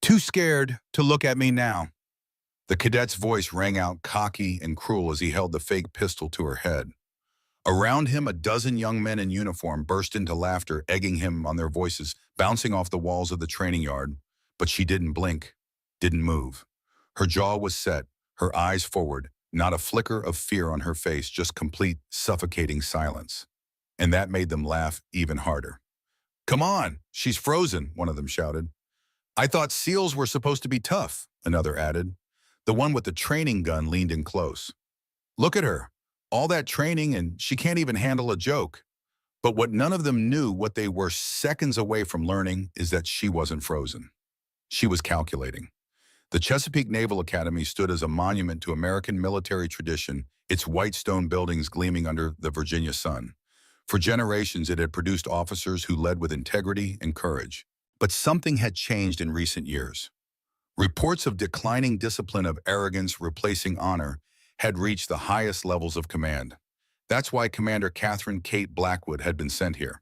Too scared to look at me now. The cadet's voice rang out cocky and cruel as he held the fake pistol to her head. Around him, a dozen young men in uniform burst into laughter, egging him on, their voices bouncing off the walls of the training yard. But she didn't blink, didn't move. Her jaw was set, her eyes forward, not a flicker of fear on her face, just complete, suffocating silence. And that made them laugh even harder. "Come on, she's frozen," one of them shouted. "I thought SEALs were supposed to be tough," another added. The one with the training gun leaned in close. "Look at her. All that training and she can't even handle a joke." But what none of them knew, what they were seconds away from learning, is that she wasn't frozen. She was calculating. The Chesapeake Naval Academy stood as a monument to American military tradition, its white stone buildings gleaming under the Virginia sun. For generations, it had produced officers who led with integrity and courage. But something had changed in recent years. Reports of declining discipline, of arrogance replacing honor, had reached the highest levels of command. That's why Commander Catherine Kate Blackwood had been sent here.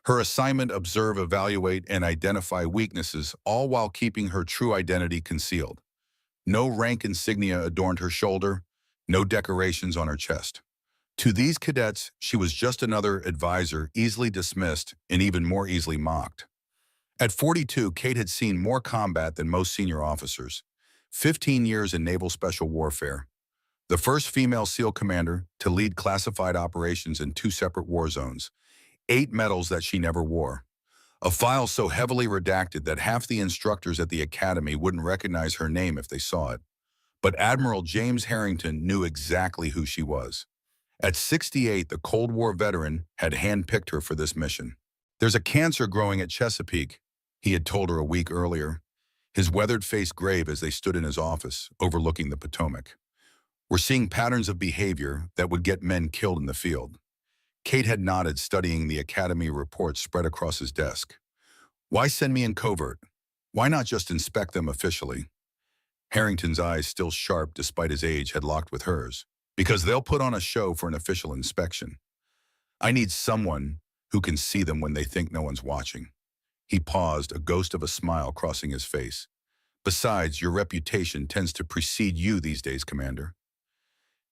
Her assignment: observe, evaluate, and identify weaknesses, all while keeping her true identity concealed. No rank insignia adorned her shoulder, no decorations on her chest. To these cadets, she was just another advisor, easily dismissed and even more easily mocked. At 42, Kate had seen more combat than most senior officers. 15 years in naval special warfare. The first female SEAL commander to lead classified operations in 2 separate war zones. 8 medals that she never wore. A file so heavily redacted that half the instructors at the academy wouldn't recognize her name if they saw it. But Admiral James Harrington knew exactly who she was. At 68, the Cold War veteran had handpicked her for this mission. "There's a cancer growing at Chesapeake," he had told her a week earlier, his weathered face grave as they stood in his office, overlooking the Potomac. "We're seeing patterns of behavior that would get men killed in the field." Kate had nodded, studying the academy reports spread across his desk. "Why send me in covert? Why not just inspect them officially?" Harrington's eyes, still sharp despite his age, had locked with hers. "Because they'll put on a show for an official inspection. I need someone who can see them when they think no one's watching." He paused, a ghost of a smile crossing his face. "Besides, your reputation tends to precede you these days, Commander."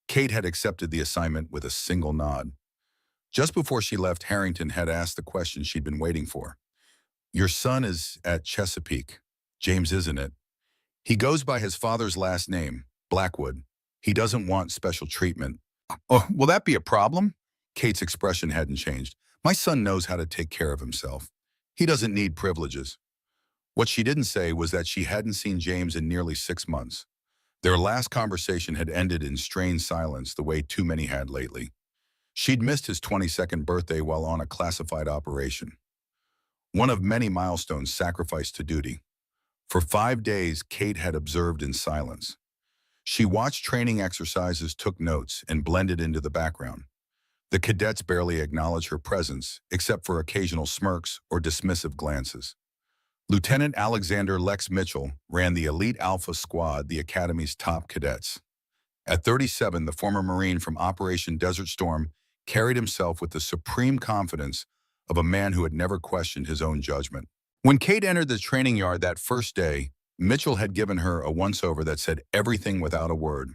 Kate had accepted the assignment with a single nod. Just before she left, Harrington had asked the question she'd been waiting for. "Your son is at Chesapeake. James, isn't it? He goes by his father's last name, Blackwood. He doesn't want special treatment." "Oh, will that be a problem?" Kate's expression hadn't changed. "My son knows how to take care of himself. He doesn't need privileges." What she didn't say was that she hadn't seen James in nearly 6 months. Their last conversation had ended in strained silence, the way too many had lately. She'd missed his 22nd birthday while on a classified operation. One of many milestones sacrificed to duty. For 5 days, Kate had observed in silence. She watched training exercises, took notes, and blended into the background. The cadets barely acknowledged her presence, except for occasional smirks or dismissive glances. Lieutenant Alexander Lex Mitchell ran the elite Alpha Squad, the Academy's top cadets. At 37, the former Marine from Operation Desert Storm carried himself with the supreme confidence of a man who had never questioned his own judgment. When Kate entered the training yard that first day, Mitchell had given her a once-over that said everything without a word.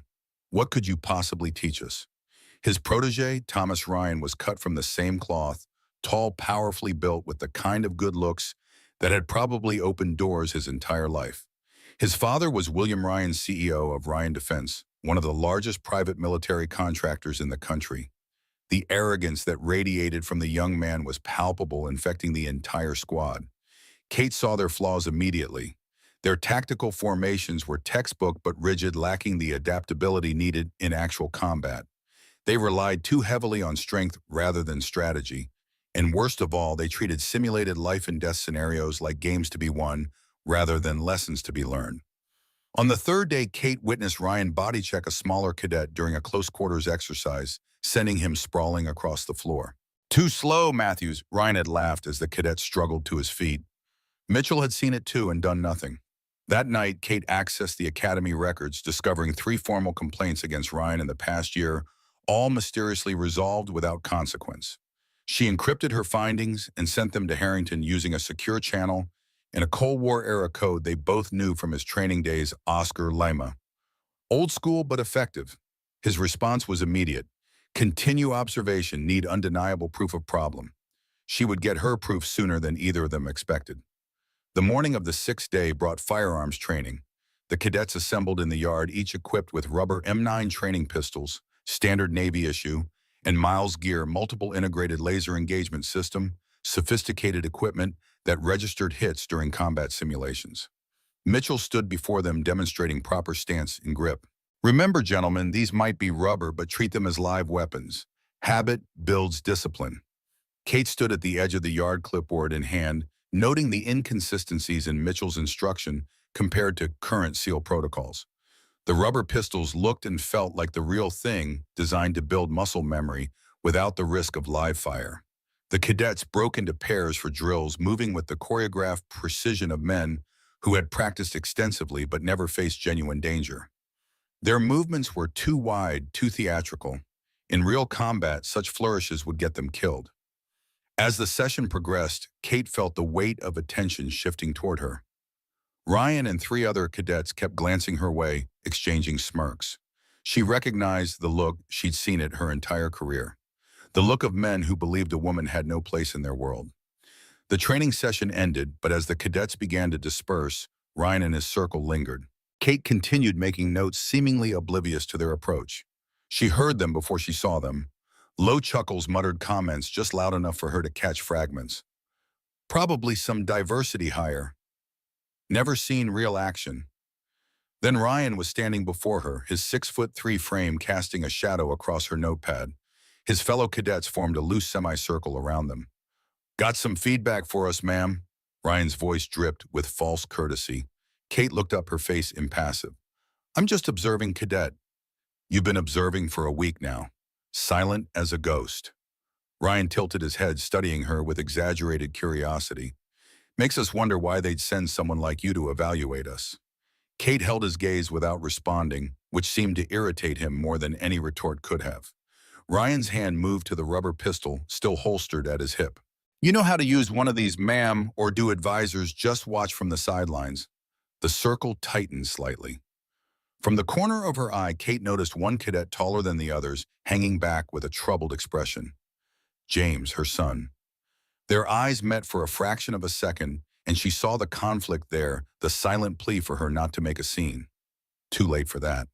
"What could you possibly teach us?" His protege, Thomas Ryan, was cut from the same cloth, tall, powerfully built, with the kind of good looks that had probably opened doors his entire life. His father was William Ryan, CEO of Ryan Defense, one of the largest private military contractors in the country. The arrogance that radiated from the young man was palpable, infecting the entire squad. Kate saw their flaws immediately. Their tactical formations were textbook but rigid, lacking the adaptability needed in actual combat. They relied too heavily on strength rather than strategy. And worst of all, they treated simulated life and death scenarios like games to be won rather than lessons to be learned. On the 3rd day, Kate witnessed Ryan bodycheck a smaller cadet during a close-quarters exercise, sending him sprawling across the floor. "Too slow, Matthews," Ryan had laughed as the cadet struggled to his feet. Mitchell had seen it too and done nothing. That night, Kate accessed the academy records, discovering 3 formal complaints against Ryan in the past year, all mysteriously resolved without consequence. She encrypted her findings and sent them to Harrington using a secure channel In a Cold War-era code they both knew from his training days, Oscar Lima. Old school but effective. His response was immediate. Continue observation, need undeniable proof of problem. She would get her proof sooner than either of them expected. The morning of the sixth day brought firearms training. The cadets assembled in the yard, each equipped with rubber M9 training pistols, standard Navy issue, and Miles gear, multiple integrated laser engagement system, sophisticated equipment that registered hits during combat simulations. Mitchell stood before them demonstrating proper stance and grip. Remember, gentlemen, these might be rubber, but treat them as live weapons. Habit builds discipline. Kate stood at the edge of the yard, clipboard in hand, noting the inconsistencies in Mitchell's instruction compared to current SEAL protocols. The rubber pistols looked and felt like the real thing, designed to build muscle memory without the risk of live fire. The cadets broke into pairs for drills, moving with the choreographed precision of men who had practiced extensively but never faced genuine danger. Their movements were too wide, too theatrical. In real combat, such flourishes would get them killed. As the session progressed, Kate felt the weight of attention shifting toward her. Ryan and three other cadets kept glancing her way, exchanging smirks. She recognized the look she'd seen it her entire career. The look of men who believed a woman had no place in their world. The training session ended, but as the cadets began to disperse, Ryan and his circle lingered. Kate continued making notes, seemingly oblivious to their approach. She heard them before she saw them. Low chuckles, muttered comments just loud enough for her to catch fragments. Probably some diversity hire. Never seen real action. Then Ryan was standing before her, his 6'3" frame casting a shadow across her notepad. His fellow cadets formed a loose semicircle around them. "Got some feedback for us, ma'am." Ryan's voice dripped with false courtesy. Kate looked up, her face impassive. "I'm just observing, cadet." "You've been observing for a week now. Silent as a ghost." Ryan tilted his head, studying her with exaggerated curiosity. "Makes us wonder why they'd send someone like you to evaluate us." Kate held his gaze without responding, which seemed to irritate him more than any retort could have. Ryan's hand moved to the rubber pistol, still holstered at his hip. "You know how to use one of these, ma'am, or do advisors just watch from the sidelines?" The circle tightened slightly. From the corner of her eye, Kate noticed one cadet taller than the others, hanging back with a troubled expression. James, her son. Their eyes met for a fraction of a second, and she saw the conflict there, the silent plea for her not to make a scene. Too late for that.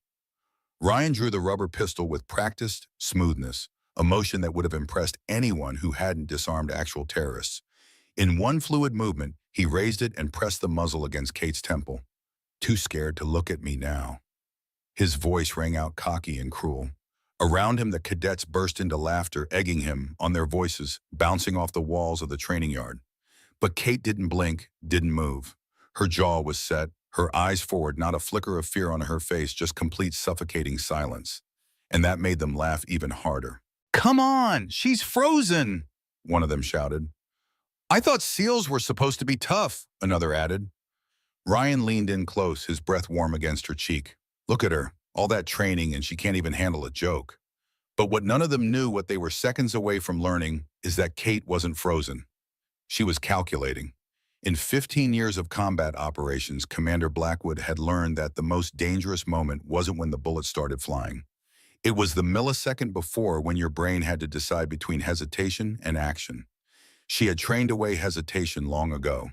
Ryan drew the rubber pistol with practiced smoothness, a motion that would have impressed anyone who hadn't disarmed actual terrorists. In one fluid movement, he raised it and pressed the muzzle against Kate's temple. "Too scared to look at me now." His voice rang out cocky and cruel. Around him, the cadets burst into laughter, egging him on, their voices bouncing off the walls of the training yard. But Kate didn't blink, didn't move. Her jaw was set, her eyes forward, not a flicker of fear on her face, just complete suffocating silence. And that made them laugh even harder. "Come on, she's frozen," one of them shouted. "I thought SEALs were supposed to be tough," another added. Ryan leaned in close, his breath warm against her cheek. "Look at her, all that training and she can't even handle a joke." But what none of them knew, what they were seconds away from learning, is that Kate wasn't frozen. She was calculating. In 15 years of combat operations, Commander Blackwood had learned that the most dangerous moment wasn't when the bullets started flying. It was the millisecond before, when your brain had to decide between hesitation and action. She had trained away hesitation long ago.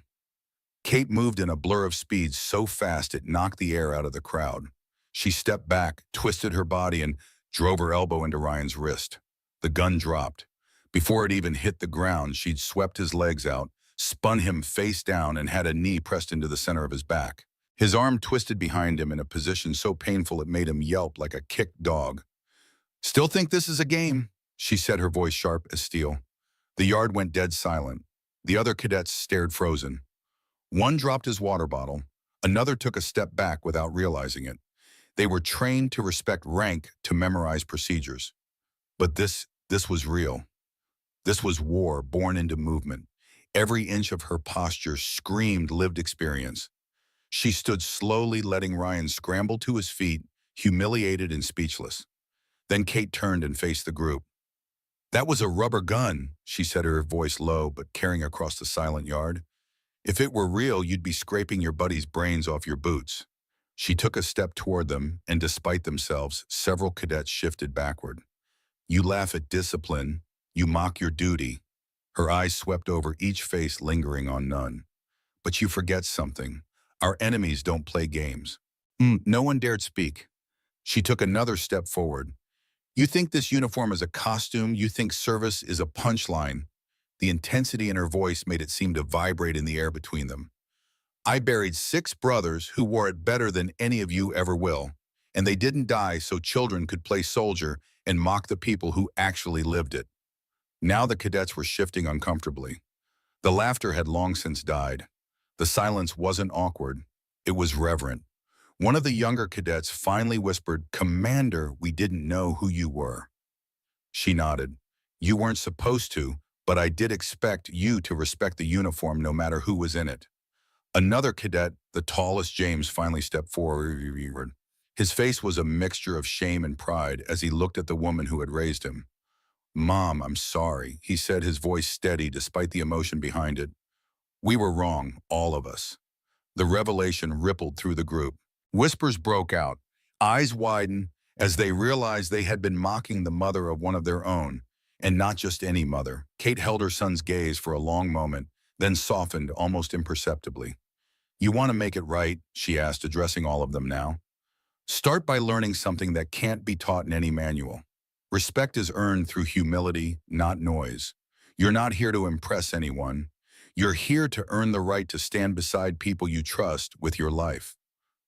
Kate moved in a blur of speed so fast it knocked the air out of the crowd. She stepped back, twisted her body, and drove her elbow into Ryan's wrist. The gun dropped. Before it even hit the ground, she'd swept his legs out, spun him face down, and had a knee pressed into the center of his back. His arm twisted behind him in a position so painful it made him yelp like a kicked dog. "Still think this is a game?" she said, her voice sharp as steel. The yard went dead silent. The other cadets stared frozen. One dropped his water bottle. Another took a step back without realizing it. They were trained to respect rank, to memorize procedures. But this was real. This was war born into movement. Every inch of her posture screamed lived experience. She stood slowly, letting Ryan scramble to his feet, humiliated and speechless. Then Kate turned and faced the group. "That was a rubber gun," she said, her voice low but carrying across the silent yard. If it were real, you'd be scraping your buddy's brains off your boots. She took a step toward them, and despite themselves, several cadets shifted backward. You laugh at discipline. You mock your duty. Her eyes swept over each face, lingering on none. But you forget something. Our enemies don't play games. No one dared speak. She took another step forward. You think this uniform is a costume? You think service is a punchline? The intensity in her voice made it seem to vibrate in the air between them. I buried 6 brothers who wore it better than any of you ever will, and they didn't die so children could play soldier and mock the people who actually lived it. Now the cadets were shifting uncomfortably. The laughter had long since died. The silence wasn't awkward. It was reverent. One of the younger cadets finally whispered, "Commander, we didn't know who you were." She nodded. "You weren't supposed to, but I did expect you to respect the uniform no matter who was in it." Another cadet, the tallest James, finally stepped forward. His face was a mixture of shame and pride as he looked at the woman who had raised him. "Mom, I'm sorry," he said, his voice steady despite the emotion behind it. "We were wrong, all of us." The revelation rippled through the group. Whispers broke out. Eyes widened as they realized they had been mocking the mother of one of their own, and not just any mother. Kate held her son's gaze for a long moment, then softened almost imperceptibly. "You want to make it right?" she asked, addressing all of them now. "Start by learning something that can't be taught in any manual. Respect is earned through humility, not noise. You're not here to impress anyone. You're here to earn the right to stand beside people you trust with your life."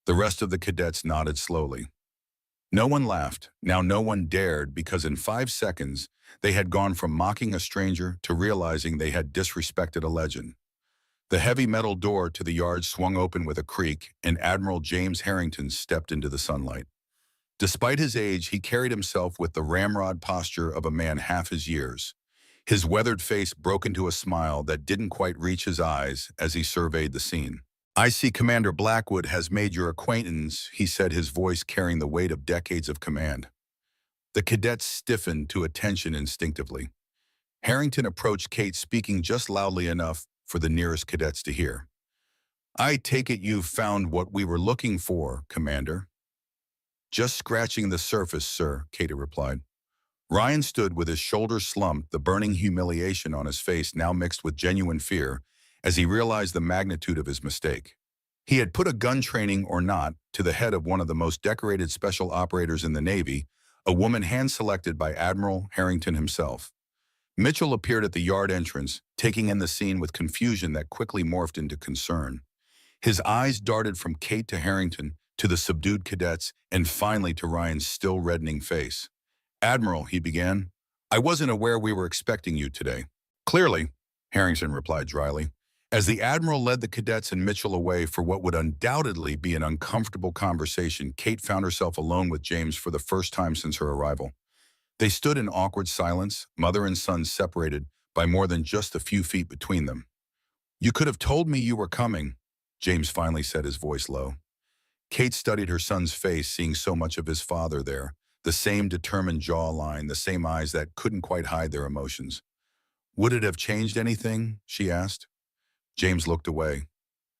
The rest of the cadets nodded slowly. No one laughed. Now no one dared, because in 5 seconds, they had gone from mocking a stranger to realizing they had disrespected a legend. The heavy metal door to the yard swung open with a creak, and Admiral James Harrington stepped into the sunlight. Despite his age, he carried himself with the ramrod posture of a man half his years. His weathered face broke into a smile that didn't quite reach his eyes as he surveyed the scene. "I see Commander Blackwood has made your acquaintance," he said, his voice carrying the weight of decades of command. The cadets stiffened to attention instinctively. Harrington approached Kate, speaking just loudly enough for the nearest cadets to hear. "I take it you've found what we were looking for, Commander." "Just scratching the surface, sir," Kate replied. Ryan stood with his shoulders slumped, the burning humiliation on his face now mixed with genuine fear as he realized the magnitude of his mistake. He had put a gun training or not to the head of one of the most decorated special operators in the Navy, a woman hand-selected by Admiral Harrington himself. Mitchell appeared at the yard entrance, taking in the scene with confusion that quickly morphed into concern. His eyes darted from Kate to Harrington, to the subdued cadets, and finally to Ryan's still reddening face. "Admiral," he began, "I wasn't aware we were expecting you today." "Clearly," Harrington replied dryly. As the Admiral led the cadets and Mitchell away for what would undoubtedly be an uncomfortable conversation, Kate found herself alone with James for the first time since her arrival. They stood in awkward silence, mother and son separated by more than just a few feet between them. "You could have told me you were coming," James finally said, his voice low. Kate studied her son's face, seeing so much of his father there, the same determined jawline, the same eyes that couldn't quite hide their emotions. "Would it have changed anything?" she asked. James looked away.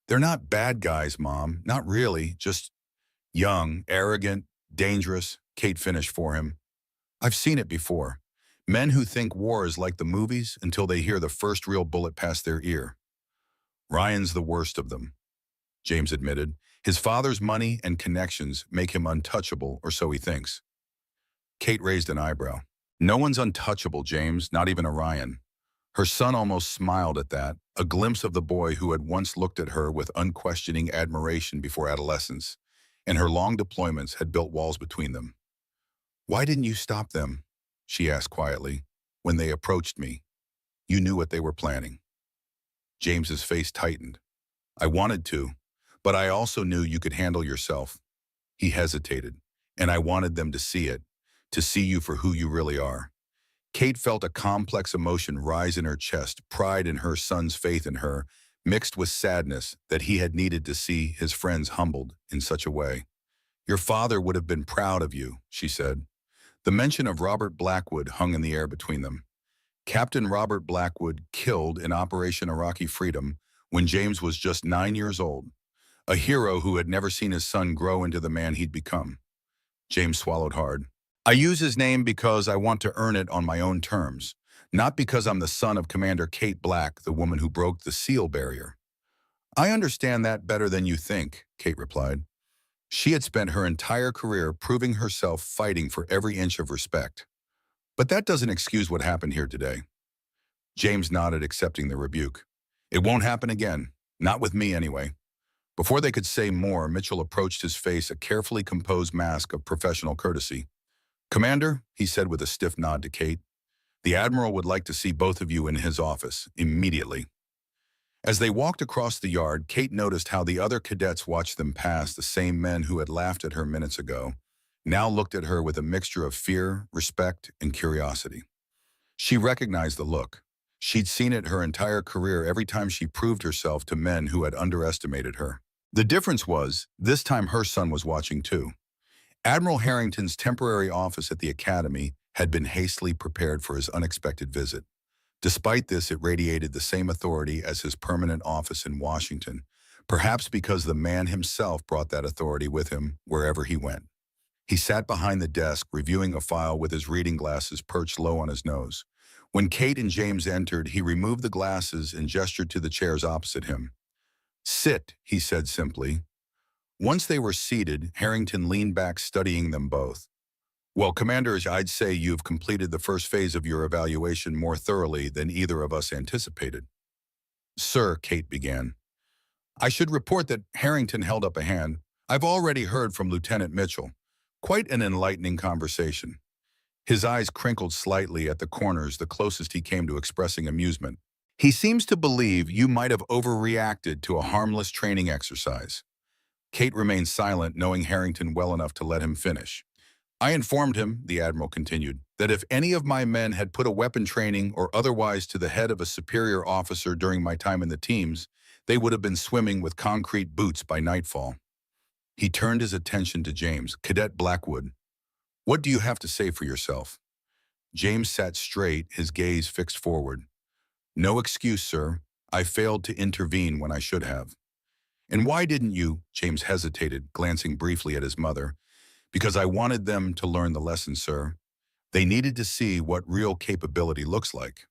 "They're not bad guys, Mom. Not really. Just young, arrogant, dangerous," Kate finished for him. "I've seen it before. Men who think war is like the movies until they hear the first real bullet pass their ear." "Ryan's the worst of them," James admitted. "His father's money and connections make him untouchable, or so he thinks." Kate raised an eyebrow. "No one's untouchable, James, not even Orion." Her son almost smiled at that, a glimpse of the boy who had once looked at her with unquestioning admiration before adolescence, and her long deployments had built walls between them. "Why didn't you stop them?" she asked quietly. "When they approached me, you knew what they were planning." James's face tightened. "I wanted to, but I also knew you could handle yourself." He hesitated. "And I wanted them to see it, to see you for who you really are." Kate felt a complex emotion rise in her chest, pride in her son's faith in her, mixed with sadness that he had needed to see his friends humbled in such a way. "Your father would have been proud of you," she said. The mention of Robert Blackwood hung in the air between them. Captain Robert Blackwood, killed in Operation Iraqi Freedom, when James was just 9 years old, a hero who had never seen his son grow into the man he'd become. James swallowed hard. I use his name because I want to earn it on my own terms, not because I'm the son of Commander Kate Black, the woman who broke the seal barrier. I understand that better than you think, Kate replied. She had spent her entire career proving herself fighting for every inch of respect. But that doesn't excuse what happened here today. James nodded, accepting the rebuke. It won't happen again. Not with me, anyway. Before they could say more, Mitchell approached his face, a carefully composed mask of professional courtesy. Commander, he said with a stiff nod to Kate, the Admiral would like to see both of you in his office, immediately. As they walked across the yard, Kate noticed how the other cadets watched them pass. The same men who had laughed at her minutes ago now looked at her with a mixture of fear, respect, and curiosity. She recognized the look. She'd seen it her entire career every time she proved herself to men who had underestimated her. The difference was, this time her son was watching too. Admiral Harrington's temporary office at the Academy had been hastily prepared for his unexpected visit. Despite this, it radiated the same authority as his permanent office in Washington, perhaps because the man himself brought that authority with him wherever he went. He sat behind the desk, reviewing a file with his reading glasses perched low on his nose. When Kate and James entered, he removed the glasses and gestured to the chairs opposite him. Sit, he said simply. Once they were seated, Harrington leaned back, studying them both. Well, Commander, I'd say you've completed the first phase of your evaluation more thoroughly than either of us anticipated. Sir, Kate began. I should report that Harrington held up a hand. I've already heard from Lieutenant Mitchell. Quite an enlightening conversation. His eyes crinkled slightly at the corners, the closest he came to expressing amusement. He seems to believe you might have overreacted to a harmless training exercise. Kate remained silent, knowing Harrington well enough to let him finish. I informed him, the Admiral continued, that if any of my men had put a weapon training or otherwise to the head of a superior officer during my time in the teams, they would have been swimming with concrete boots by nightfall. He turned his attention to James. Cadet Blackwood, what do you have to say for yourself? James sat straight, his gaze fixed forward. No excuse, sir. I failed to intervene when I should have. And why didn't you? James hesitated, glancing briefly at his mother. Because I wanted them to learn the lesson, sir. They needed to see what real capability looks like.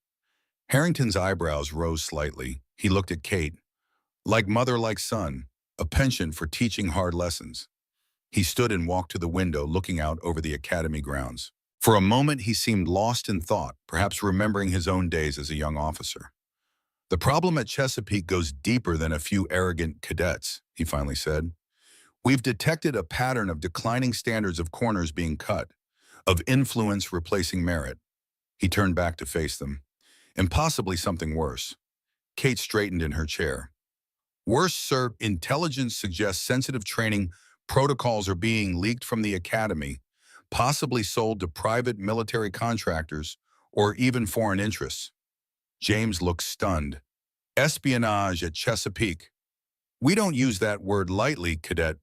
Harrington's eyebrows rose slightly. He looked at Kate. Like mother, like son, a penchant for teaching hard lessons. He stood and walked to the window, looking out over the academy grounds. For a moment, he seemed lost in thought, perhaps remembering his own days as a young officer. The problem at Chesapeake goes deeper than a few arrogant cadets, he finally said. We've detected a pattern of declining standards of corners being cut, of influence replacing merit. He turned back to face them. And possibly something worse. Kate straightened in her chair. Worse, sir, intelligence suggests sensitive training protocols are being leaked from the academy, possibly sold to private military contractors or even foreign interests. James looked stunned. Espionage at Chesapeake. We don't use that word lightly, Cadet,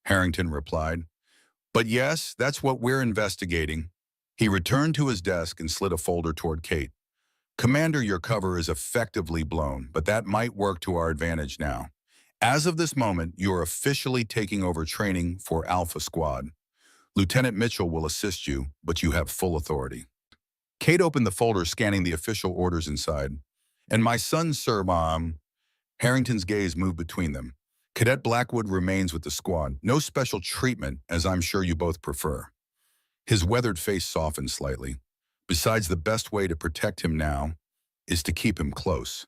Harrington replied. But yes, that's what we're investigating. He returned to his desk and slid a folder toward Kate. Commander, your cover is effectively blown, but that might work to our advantage now. As of this moment, you are officially taking over training for Alpha Squad. Lieutenant Mitchell will assist you, but you have full authority. Kate opened the folder, scanning the official orders inside. And my son, sir, Mom. Harrington's gaze moved between them. Cadet Blackwood remains with the squad. No special treatment, as I'm sure you both prefer. His weathered face softened slightly. Besides, the best way to protect him now is to keep him close.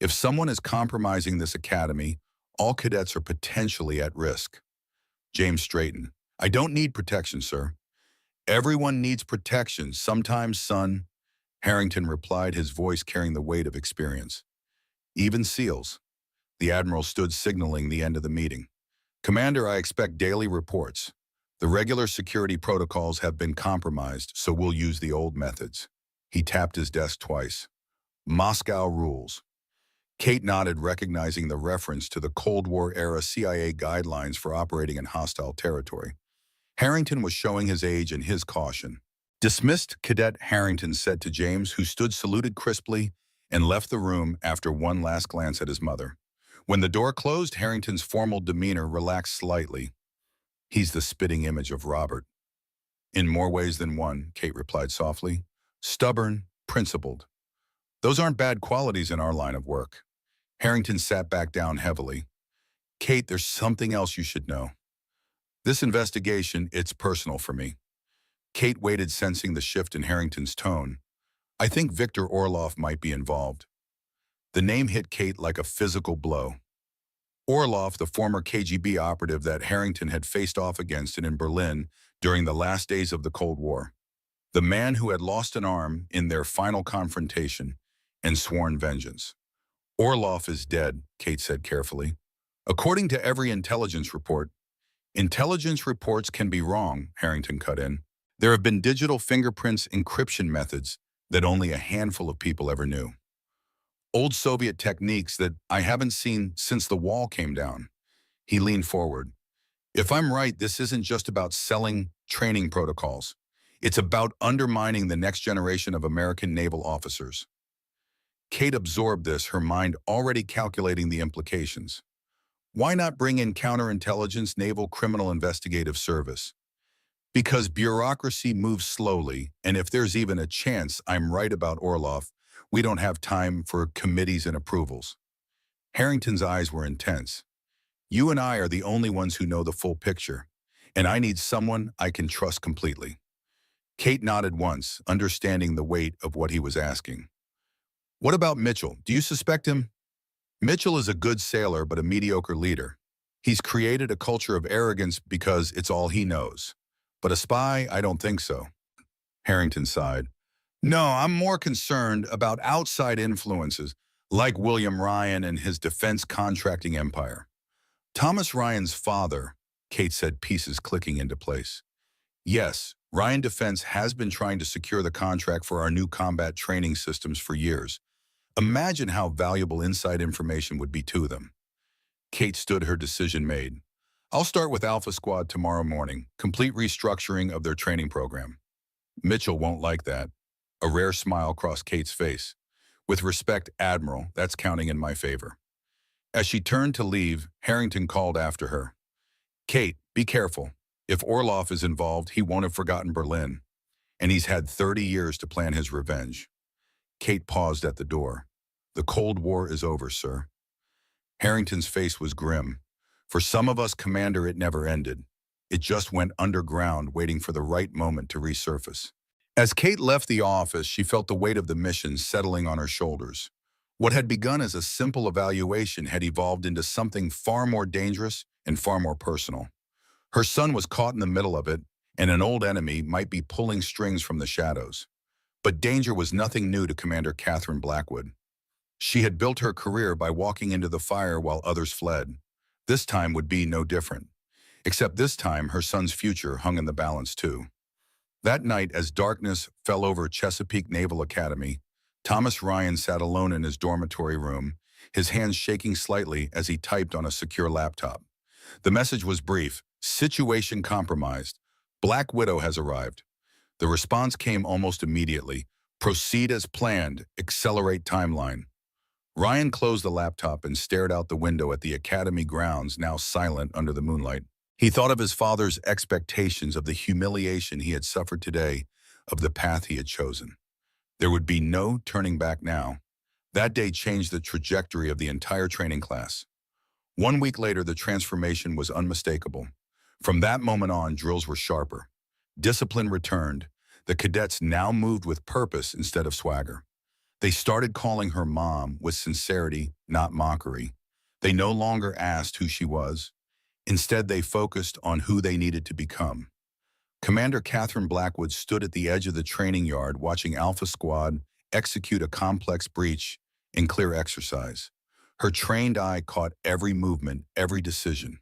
If someone is compromising this academy, all cadets are potentially at risk. James straightened. I don't need protection, sir. Everyone needs protection, sometimes, son, Harrington replied, his voice carrying the weight of experience. Even SEALs. The Admiral stood, signaling the end of the meeting. Commander, I expect daily reports. The regular security protocols have been compromised, so we'll use the old methods. He tapped his desk twice. Moscow rules. Kate nodded, recognizing the reference to the Cold War-era CIA guidelines for operating in hostile territory. Harrington was showing his age and his caution. Dismissed, Cadet Harrington said to James, who stood saluted crisply and left the room after one last glance at his mother. When the door closed, Harrington's formal demeanor relaxed slightly. He's the spitting image of Robert. In more ways than one, Kate replied softly. Stubborn, principled. Those aren't bad qualities in our line of work. Harrington sat back down heavily. Kate, there's something else you should know. This investigation, it's personal for me. Kate waited, sensing the shift in Harrington's tone. I think Victor Orloff might be involved. The name hit Kate like a physical blow. Orloff, the former KGB operative that Harrington had faced off against in Berlin during the last days of the Cold War. The man who had lost an arm in their final confrontation and sworn vengeance. Orloff is dead, Kate said carefully. According to every intelligence report, intelligence reports can be wrong, Harrington cut in. There have been digital fingerprints encryption methods that only a handful of people ever knew. Old Soviet techniques that I haven't seen since the wall came down. He leaned forward. If I'm right, this isn't just about selling training protocols. It's about undermining the next generation of American naval officers. Kate absorbed this, her mind already calculating the implications. Why not bring in counterintelligence, naval criminal investigative service? Because bureaucracy moves slowly, and if there's even a chance I'm right about Orloff, we don't have time for committees and approvals. Harrington's eyes were intense. You and I are the only ones who know the full picture, and I need someone I can trust completely. Kate nodded once, understanding the weight of what he was asking. What about Mitchell? Do you suspect him? Mitchell is a good sailor but a mediocre leader. He's created a culture of arrogance because it's all he knows. But a spy, I don't think so. Harrington sighed. No, I'm more concerned about outside influences, like William Ryan and his defense contracting empire. Thomas Ryan's father, Kate said, pieces clicking into place. Yes, Ryan Defense has been trying to secure the contract for our new combat training systems for years. Imagine how valuable inside information would be to them. Kate stood, her decision made. I'll start with Alpha Squad tomorrow morning, complete restructuring of their training program. Mitchell won't like that. A rare smile crossed Kate's face. With respect, Admiral, that's counting in my favor. As she turned to leave, Harrington called after her. Kate, be careful. If Orloff is involved, he won't have forgotten Berlin. And he's had 30 years to plan his revenge. Kate paused at the door. The Cold War is over, sir. Harrington's face was grim. For some of us, Commander, it never ended. It just went underground, waiting for the right moment to resurface. As Kate left the office, she felt the weight of the mission settling on her shoulders. What had begun as a simple evaluation had evolved into something far more dangerous and far more personal. Her son was caught in the middle of it, and an old enemy might be pulling strings from the shadows. But danger was nothing new to Commander Catherine Blackwood. She had built her career by walking into the fire while others fled. This time would be no different. Except this time, her son's future hung in the balance too. That night, as darkness fell over Chesapeake Naval Academy, Thomas Ryan sat alone in his dormitory room, his hands shaking slightly as he typed on a secure laptop. The message was brief: situation compromised. Black Widow has arrived. The response came almost immediately. Proceed as planned. Accelerate timeline. Ryan closed the laptop and stared out the window at the academy grounds, now silent under the moonlight. He thought of his father's expectations, of the humiliation he had suffered today, of the path he had chosen. There would be no turning back now. That day changed the trajectory of the entire training class. 1 week later, the transformation was unmistakable. From that moment on, drills were sharper. Discipline returned. The cadets now moved with purpose instead of swagger. They started calling her mom with sincerity, not mockery. They no longer asked who she was. Instead, they focused on who they needed to become. Commander Catherine Blackwood stood at the edge of the training yard, watching Alpha Squad execute a complex breach in clear exercise. Her trained eye caught every movement, every decision.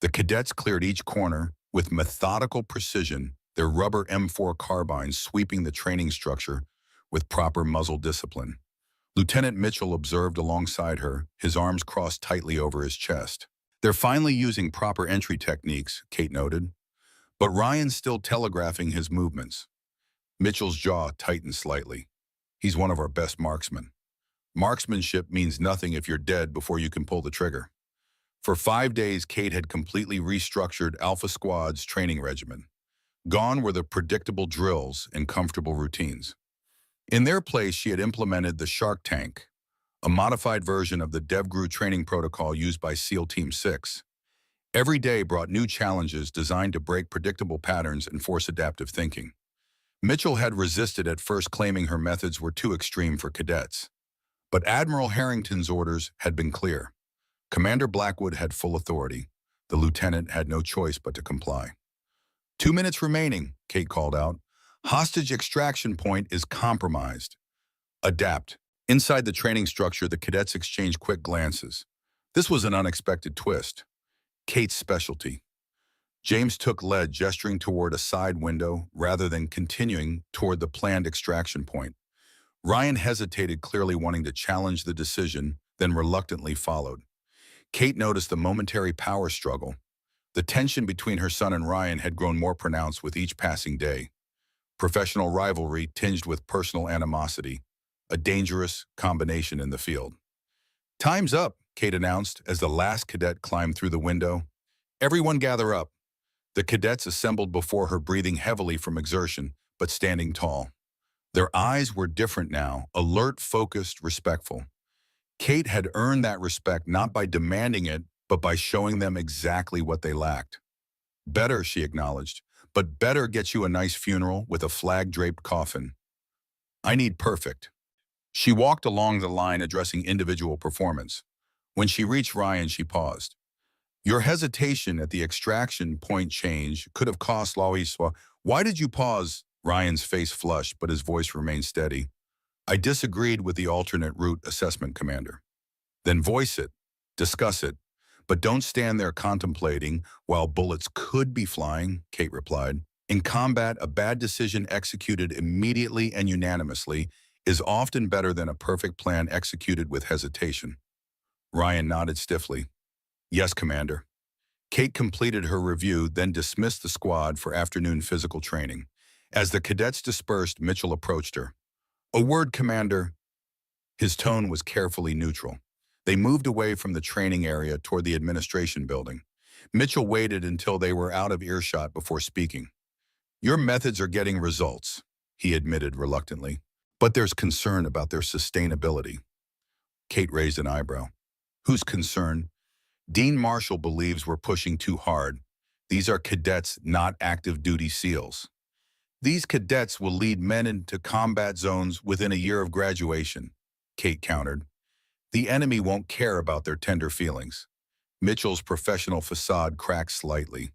The cadets cleared each corner with methodical precision, their rubber M4 carbines sweeping the training structure with proper muzzle discipline. Lieutenant Mitchell observed alongside her, his arms crossed tightly over his chest. They're finally using proper entry techniques, Kate noted. But Ryan's still telegraphing his movements. Mitchell's jaw tightened slightly. He's one of our best marksmen. Marksmanship means nothing if you're dead before you can pull the trigger. For 5 days, Kate had completely restructured Alpha Squad's training regimen. Gone were the predictable drills and comfortable routines. In their place, she had implemented the Shark Tank, a modified version of the DevGru training protocol used by SEAL Team 6. Every day brought new challenges designed to break predictable patterns and force adaptive thinking. Mitchell had resisted at first, claiming her methods were too extreme for cadets. But Admiral Harrington's orders had been clear. Commander Blackwood had full authority. The lieutenant had no choice but to comply. 2 minutes remaining, Kate called out. Hostage extraction point is compromised. Adapt. Inside the training structure, the cadets exchanged quick glances. This was an unexpected twist. Kate's specialty. James took lead, gesturing toward a side window rather than continuing toward the planned extraction point. Ryan hesitated, clearly wanting to challenge the decision, then reluctantly followed. Kate noticed the momentary power struggle. The tension between her son and Ryan had grown more pronounced with each passing day. Professional rivalry tinged with personal animosity, a dangerous combination in the field. Time's up, Kate announced as the last cadet climbed through the window. Everyone gather up. The cadets assembled before her, breathing heavily from exertion, but standing tall. Their eyes were different now, alert, focused, respectful. Kate had earned that respect not by demanding it, but by showing them exactly what they lacked. Better, she acknowledged, but better gets you a nice funeral with a flag-draped coffin. I need perfect. She walked along the line, addressing individual performance. When she reached Ryan, she paused. Your hesitation at the extraction point change could have cost Loiswa. Why did you pause? Ryan's face flushed, but his voice remained steady. I disagreed with the alternate route assessment, Commander. Then voice it, discuss it, but don't stand there contemplating while bullets could be flying, Kate replied. In combat, a bad decision executed immediately and unanimously is often better than a perfect plan executed with hesitation. Ryan nodded stiffly. Yes, Commander. Kate completed her review, then dismissed the squad for afternoon physical training. As the cadets dispersed, Mitchell approached her. A word, Commander. His tone was carefully neutral. They moved away from the training area toward the administration building. Mitchell waited until they were out of earshot before speaking. Your methods are getting results, he admitted reluctantly, but there's concern about their sustainability. Kate raised an eyebrow. Whose concern? Dean Marshall believes we're pushing too hard. These are cadets, not active duty SEALs. These cadets will lead men into combat zones within a year of graduation, Kate countered. The enemy won't care about their tender feelings. Mitchell's professional facade cracked slightly.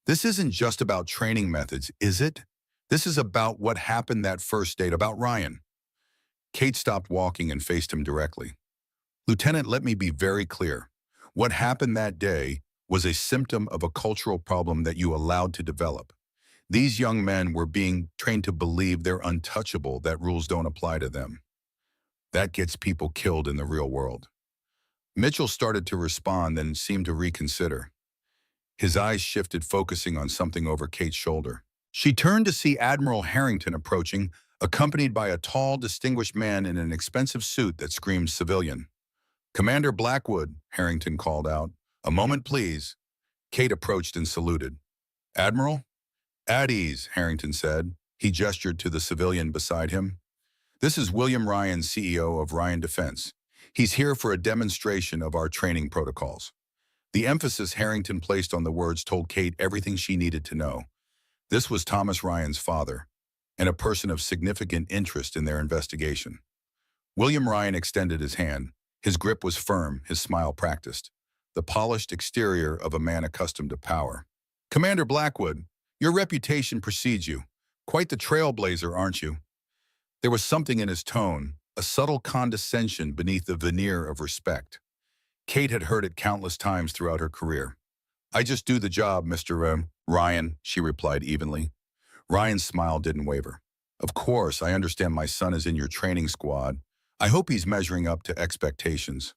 This isn't just about training methods, is it? This is about what happened that first date, about Ryan. Kate stopped walking and faced him directly. Lieutenant, let me be very clear. What happened that day was a symptom of a cultural problem that you allowed to develop. These young men were being trained to believe they're untouchable, that rules don't apply to them. That gets people killed in the real world. Mitchell started to respond, then seemed to reconsider. His eyes shifted, focusing on something over Kate's shoulder. She turned to see Admiral Harrington approaching, accompanied by a tall, distinguished man in an expensive suit that screamed civilian. Commander Blackwood, Harrington called out. A moment, please. Kate approached and saluted. Admiral? At ease, Harrington said. He gestured to the civilian beside him. This is William Ryan, CEO of Ryan Defense. He's here for a demonstration of our training protocols. The emphasis Harrington placed on the words told Kate everything she needed to know. This was Thomas Ryan's father, and a person of significant interest in their investigation. William Ryan extended his hand. His grip was firm, his smile practiced, the polished exterior of a man accustomed to power. Commander Blackwood, your reputation precedes you. Quite the trailblazer, aren't you? There was something in his tone, a subtle condescension beneath the veneer of respect. Kate had heard it countless times throughout her career. I just do the job, Mr. Ryan, she replied evenly. Ryan's smile didn't waver. Of course, I understand my son is in your training squad. I hope he's measuring up to expectations.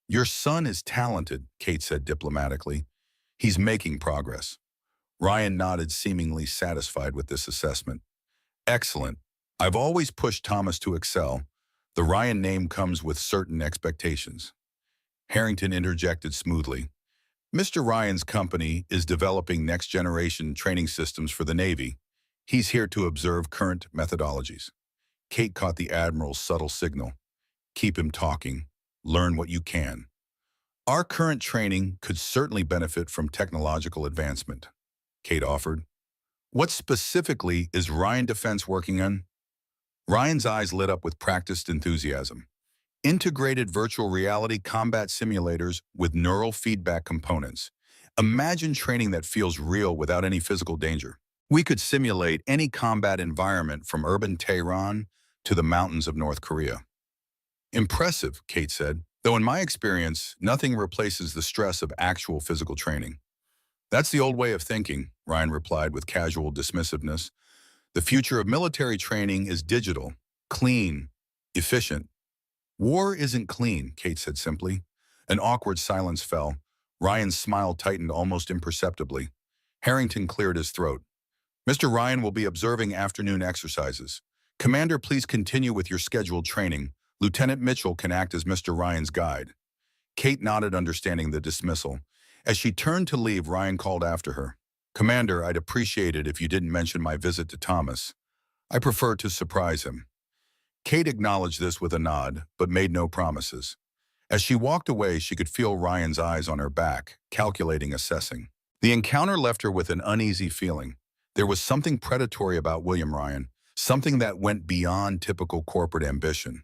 Your son is talented, Kate said diplomatically. He's making progress. Ryan nodded, seemingly satisfied with this assessment. Excellent. I've always pushed Thomas to excel. The Ryan name comes with certain expectations. Harrington interjected smoothly. Mr. Ryan's company is developing next-generation training systems for the Navy. He's here to observe current methodologies. Kate caught the Admiral's subtle signal. Keep him talking. Learn what you can. Our current training could certainly benefit from technological advancement, Kate offered. What specifically is Ryan Defense working on? Ryan's eyes lit up with practiced enthusiasm. Integrated virtual reality combat simulators with neural feedback components. Imagine training that feels real without any physical danger. We could simulate any combat environment from urban Tehran to the mountains of North Korea. Impressive, Kate said, though in my experience, nothing replaces the stress of actual physical training. That's the old way of thinking, Ryan replied with casual dismissiveness. The future of military training is digital, clean, efficient. War isn't clean, Kate said simply. An awkward silence fell. Ryan's smile tightened almost imperceptibly. Harrington cleared his throat. Mr. Ryan will be observing afternoon exercises. Commander, please continue with your scheduled training. Lieutenant Mitchell can act as Mr. Ryan's guide. Kate nodded, understanding the dismissal. As she turned to leave, Ryan called after her. Commander, I'd appreciate it if you didn't mention my visit to Thomas. I prefer to surprise him. Kate acknowledged this with a nod, but made no promises. As she walked away, she could feel Ryan's eyes on her back, calculating, assessing. The encounter left her with an uneasy feeling. There was something predatory about William Ryan, something that went beyond typical corporate ambition.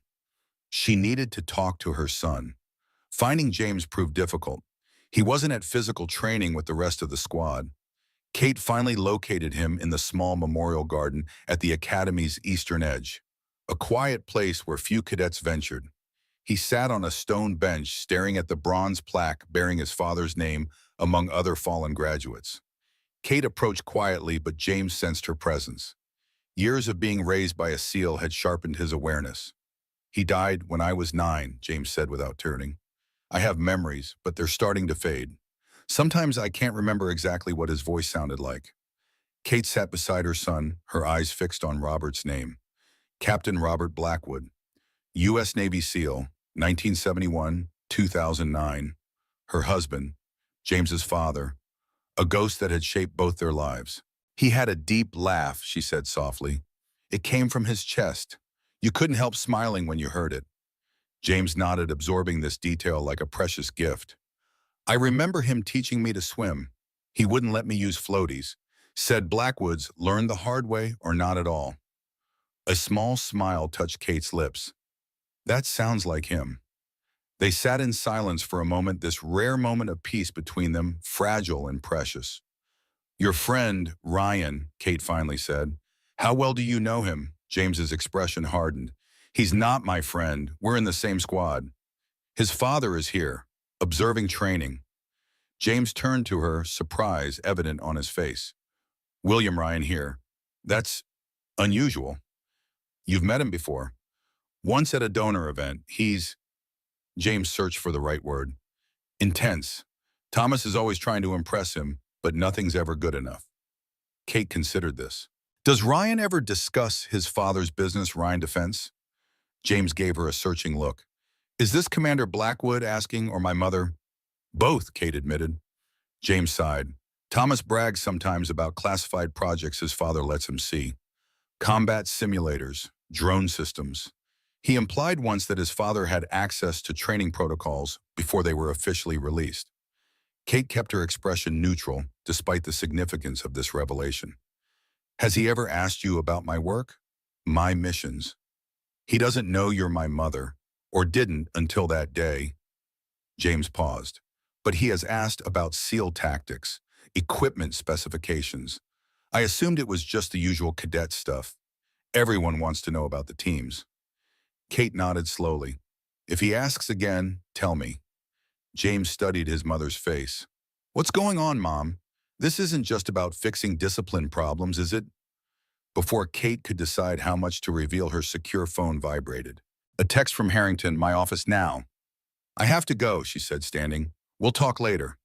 She needed to talk to her son. Finding James proved difficult. He wasn't at physical training with the rest of the squad. Kate finally located him in the small memorial garden at the academy's eastern edge, a quiet place where few cadets ventured. He sat on a stone bench staring at the bronze plaque bearing his father's name among other fallen graduates. Kate approached quietly, but James sensed her presence. Years of being raised by a SEAL had sharpened his awareness. He died when I was 9, James said without turning. I have memories, but they're starting to fade. Sometimes I can't remember exactly what his voice sounded like. Kate sat beside her son, her eyes fixed on Robert's name. Captain Robert Blackwood, U.S. Navy SEAL, 1971-2009. Her husband, James's father, a ghost that had shaped both their lives. He had a deep laugh, she said softly. It came from his chest. You couldn't help smiling when you heard it. James nodded, absorbing this detail like a precious gift. I remember him teaching me to swim. He wouldn't let me use floaties. Said Blackwood's learn the hard way or not at all. A small smile touched Kate's lips. That sounds like him. They sat in silence for a moment, this rare moment of peace between them, fragile and precious. Your friend, Ryan, Kate finally said. How well do you know him? James's expression hardened. He's not my friend. We're in the same squad. His father is here, observing training. James turned to her, surprise evident on his face. William Ryan here. That's unusual. You've met him before. Once at a donor event. James searched for the right word. Intense. Thomas is always trying to impress him, but nothing's ever good enough. Kate considered this. Does Ryan ever discuss his father's business, Ryan Defense? James gave her a searching look. Is this Commander Blackwood asking, or my mother? Both, Kate admitted. James sighed. Thomas brags sometimes about classified projects his father lets him see. Combat simulators, drone systems. He implied once that his father had access to training protocols before they were officially released. Kate kept her expression neutral, despite the significance of this revelation. Has he ever asked you about my work? My missions? He doesn't know you're my mother, or didn't until that day. James paused. But he has asked about SEAL tactics, equipment specifications. I assumed it was just the usual cadet stuff. Everyone wants to know about the teams. Kate nodded slowly. If he asks again, tell me. James studied his mother's face. What's going on, Mom? This isn't just about fixing discipline problems, is it? Before Kate could decide how much to reveal, her secure phone vibrated. A text from Harrington, my office now. I have to go, she said, standing. We'll talk later.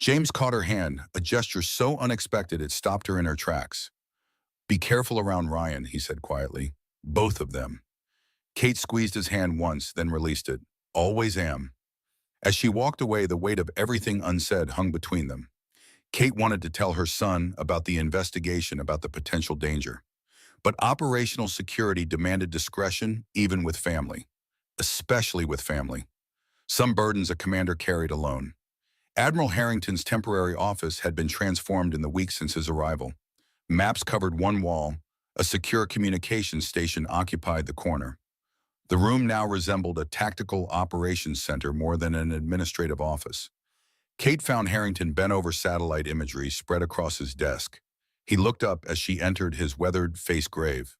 James caught her hand, a gesture so unexpected it stopped her in her tracks. Be careful around Ryan, he said quietly. Both of them. Kate squeezed his hand once, then released it. Always am. As she walked away, the weight of everything unsaid hung between them. Kate wanted to tell her son about the investigation, about the potential danger. But operational security demanded discretion, even with family. Especially with family. Some burdens a commander carried alone. Admiral Harrington's temporary office had been transformed in the weeks since his arrival. Maps covered one wall. A secure communications station occupied the corner. The room now resembled a tactical operations center more than an administrative office. Kate found Harrington bent over satellite imagery spread across his desk. He looked up as she entered, his weathered face grave.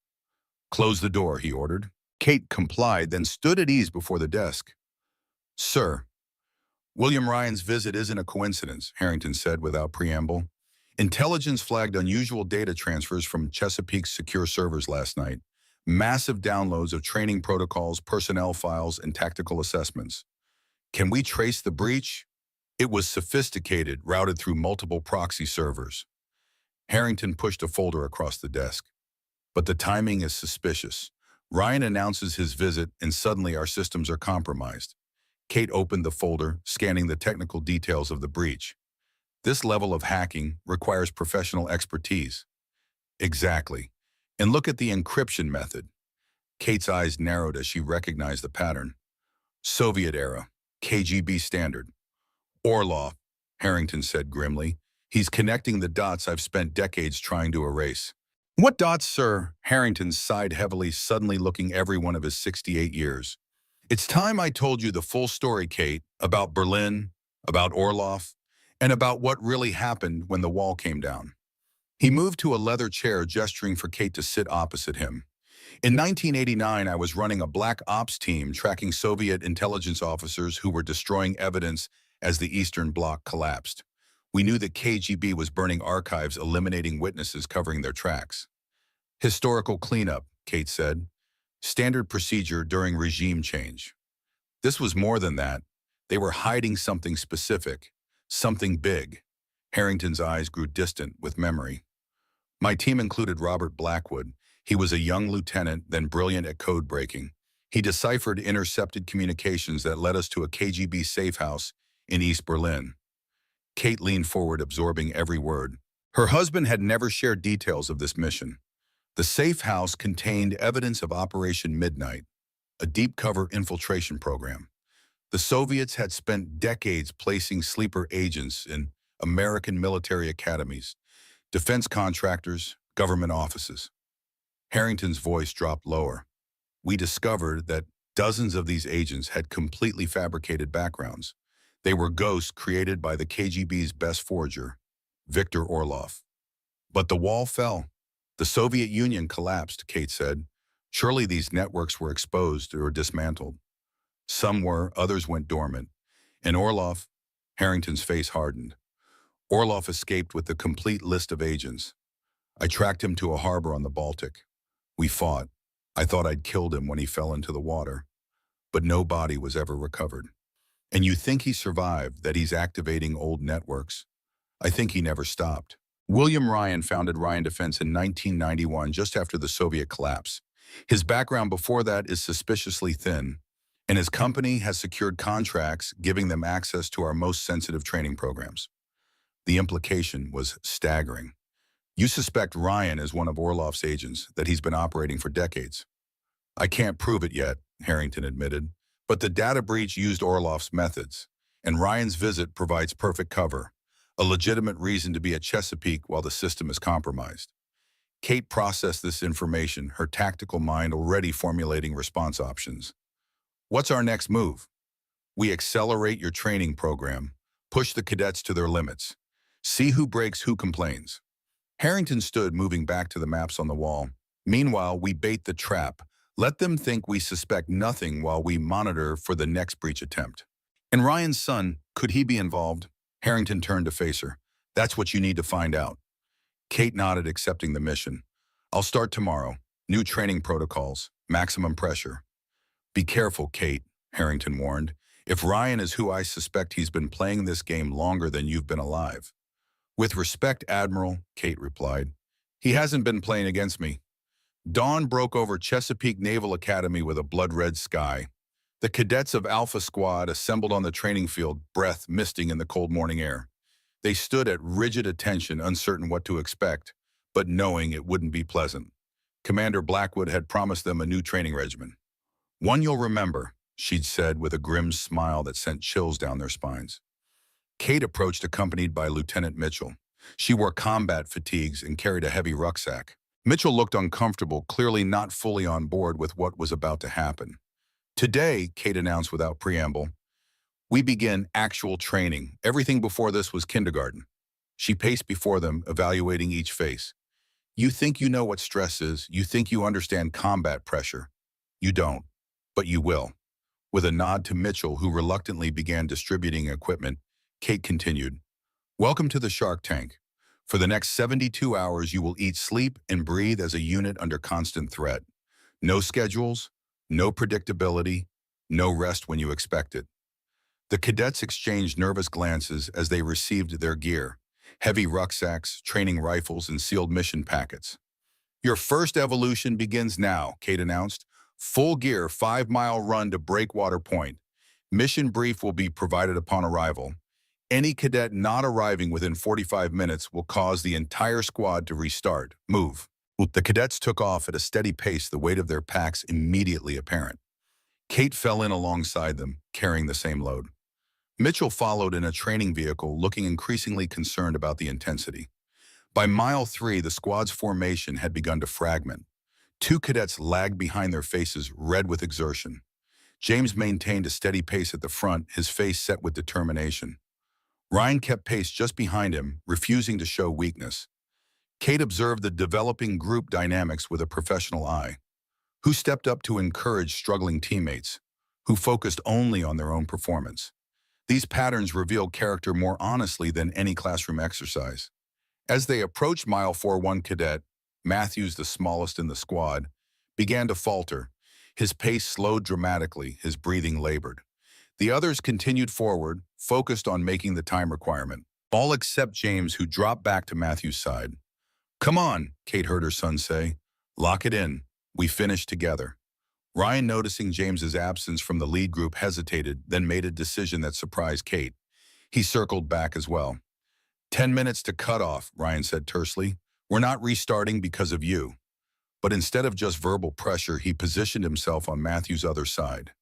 "Close the door," he ordered. Kate complied, then stood at ease before the desk. "Sir, William Ryan's visit isn't a coincidence," Harrington said without preamble. "Intelligence flagged unusual data transfers from Chesapeake's secure servers last night. Massive downloads of training protocols, personnel files, and tactical assessments. Can we trace the breach? It was sophisticated, routed through multiple proxy servers." Harrington pushed a folder across the desk. "But the timing is suspicious. Ryan announces his visit, and suddenly our systems are compromised." Kate opened the folder, scanning the technical details of the breach. "This level of hacking requires professional expertise." "Exactly. And look at the encryption method." Kate's eyes narrowed as she recognized the pattern. "Soviet era, KGB standard." "Orlov," Harrington said grimly. "He's connecting the dots I've spent decades trying to erase." "What dots, sir?" Harrington sighed heavily, suddenly looking every one of his 68 years. "It's time I told you the full story, Kate, about Berlin, about Orlov, and about what really happened when the wall came down." He moved to a leather chair, gesturing for Kate to sit opposite him. "In 1989, I was running a black ops team tracking Soviet intelligence officers who were destroying evidence as the Eastern Bloc collapsed. We knew the KGB was burning archives, eliminating witnesses, covering their tracks." "Historical cleanup," Kate said. "Standard procedure during regime change." This was more than that. They were hiding something specific, something big. Harrington's eyes grew distant with memory. "My team included Robert Blackwood. He was a young lieutenant, then brilliant at code breaking. He deciphered intercepted communications that led us to a KGB safe house in East Berlin." Kate leaned forward, absorbing every word. Her husband had never shared details of this mission. The safe house contained evidence of Operation Midnight, a deep-cover infiltration program. The Soviets had spent decades placing sleeper agents in American military academies, defense contractors, government offices. Harrington's voice dropped lower. "We discovered that dozens of these agents had completely fabricated backgrounds. They were ghosts created by the KGB's best forger, Viktor Orlov. But the wall fell. The Soviet Union collapsed," Kate said. "Surely these networks were exposed or dismantled." "Some were, others went dormant. And Orlov," Harrington's face hardened. "Orlov escaped with the complete list of agents. I tracked him to a harbor on the Baltic. We fought. I thought I'd killed him when he fell into the water. But no body was ever recovered." "And you think he survived, that he's activating old networks?" "I think he never stopped." William Ryan founded Ryan Defense in 1991, just after the Soviet collapse. His background before that is suspiciously thin, and his company has secured contracts giving them access to our most sensitive training programs. The implication was staggering. "You suspect Ryan is one of Orlov's agents, that he's been operating for decades." "I can't prove it yet," Harrington admitted, "but the data breach used Orlov's methods, and Ryan's visit provides perfect cover, a legitimate reason to be at Chesapeake while the system is compromised." Kate processed this information, her tactical mind already formulating response options. "What's our next move?" "We accelerate your training program, push the cadets to their limits. See who breaks, who complains." Harrington stood, moving back to the maps on the wall. "Meanwhile, we bait the trap. Let them think we suspect nothing while we monitor for the next breach attempt." "And Ryan's son, could he be involved?" Harrington turned to face her. "That's what you need to find out." Kate nodded, accepting the mission. "I'll start tomorrow. New training protocols, maximum pressure." "Be careful, Kate," Harrington warned. "If Ryan is who I suspect, he's been playing this game longer than you've been alive." "With respect, Admiral," Kate replied, "he hasn't been playing against me. Dawn broke over Chesapeake Naval Academy with a blood-red sky. The cadets of Alpha Squad assembled on the training field, breath misting in the cold morning air. They stood at rigid attention, uncertain what to expect, but knowing it wouldn't be pleasant. Commander Blackwood had promised them a new training regimen. "One you'll remember," she'd said with a grim smile that sent chills down their spines. Kate approached accompanied by Lieutenant Mitchell. She wore combat fatigues and carried a heavy rucksack. Mitchell looked uncomfortable, clearly not fully on board with what was about to happen. "Today," Kate announced without preamble, "we begin actual training. Everything before this was kindergarten." She paced before them, evaluating each face. "You think you know what stress is. You think you understand combat pressure. You don't, but you will." With a nod to Mitchell, who reluctantly began distributing equipment, Kate continued, "Welcome to the Shark Tank. For the next 72 hours, you will eat, sleep, and breathe as a unit under constant threat. No schedules, no predictability, no rest when you expect it." The cadets exchanged nervous glances as they received their gear, heavy rucksacks, training rifles, and sealed mission packets. "Your first evolution begins now," Kate announced. "Full gear, 5-mile run to Breakwater Point. Mission brief will be provided upon arrival. Any cadet not arriving within 45 minutes will cause the entire squad to restart. Move." The cadets took off at a steady pace, the weight of their packs immediately apparent. Kate fell in alongside them, carrying the same load. Mitchell followed in a training vehicle, looking increasingly concerned about the intensity. By mile 3, the squad's formation had begun to fragment. 2 cadets lagged behind, their faces red with exertion. James maintained a steady pace at the front, his face set with determination. Ryan kept pace just behind him, refusing to show weakness. Kate observed the developing group dynamics with a professional eye. Who stepped up to encourage struggling teammates? Who focused only on their own performance? These patterns revealed character more honestly than any classroom exercise. As they approached mile 4, one cadet, Matthews, the smallest in the squad, began to falter. His pace slowed dramatically, his breathing labored. The others continued forward, focused on making the time requirement. All except James, who dropped back to Matthews' side. "Come on," Kate heard her son say. "Lock it in. We finish together." Ryan, noticing James's absence from the lead group, hesitated, then made a decision that surprised Kate. He circled back as well. 10 minutes to cut off," Ryan said tersely. "We're not restarting because of you." But instead of just verbal pressure, he positioned himself on Matthews' other side.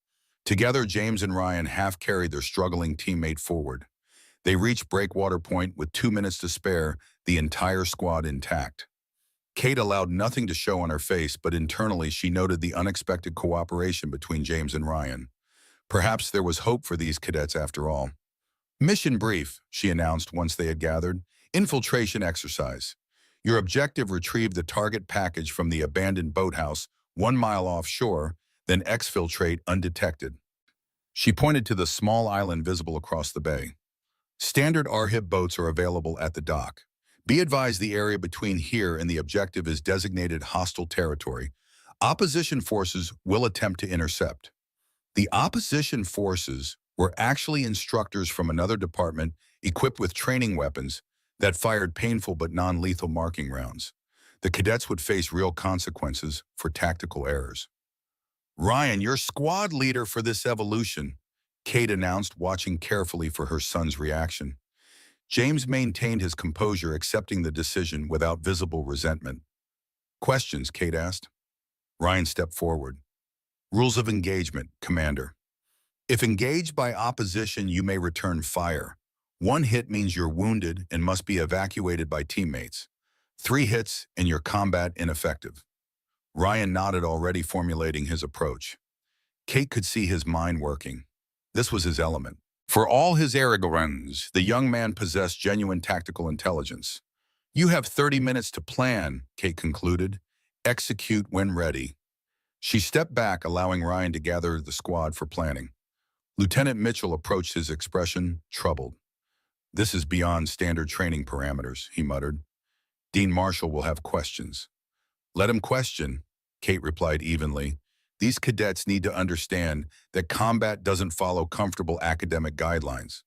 Together, James and Ryan half-carried their struggling teammate forward. They reached Breakwater Point with 2 minutes to spare, the entire squad intact. Kate allowed nothing to show on her face, but internally she noted the unexpected cooperation between James and Ryan. Perhaps there was hope for these cadets after all. "Mission brief," she announced once they had gathered. "Infiltration exercise. Your objective: retrieve the target package from the abandoned boathouse 1 mile offshore, then exfiltrate undetected." She pointed to the small island visible across the bay. "Standard RHIB boats are available at the dock. Be advised, the area between here and the objective is designated hostile territory. Opposition forces will attempt to intercept." The opposition forces were actually instructors from another department equipped with training weapons that fired painful but non-lethal marking rounds. The cadets would face real consequences for tactical errors. "Ryan, you're squad leader for this evolution," Kate announced, watching carefully for her son's reaction. James maintained his composure, accepting the decision without visible resentment. "Questions?" Kate asked. Ryan stepped forward. "Rules of engagement, Commander. If engaged by opposition, you may return fire. 1 hit means you're wounded and must be evacuated by teammates. 3 hits and you're combat ineffective." Ryan nodded, already formulating his approach. Kate could see his mind working. This was his element. For all his arrogance, the young man possessed genuine tactical intelligence. "You have 30 minutes to plan," Kate concluded. "Execute when ready." She stepped back, allowing Ryan to gather the squad for planning. Lieutenant Mitchell approached, his expression troubled. "This is beyond standard training parameters," he muttered. "Dean Marshall will have questions." "Let him question," Kate replied evenly. "These cadets need to understand that combat doesn't follow comfortable academic guidelines."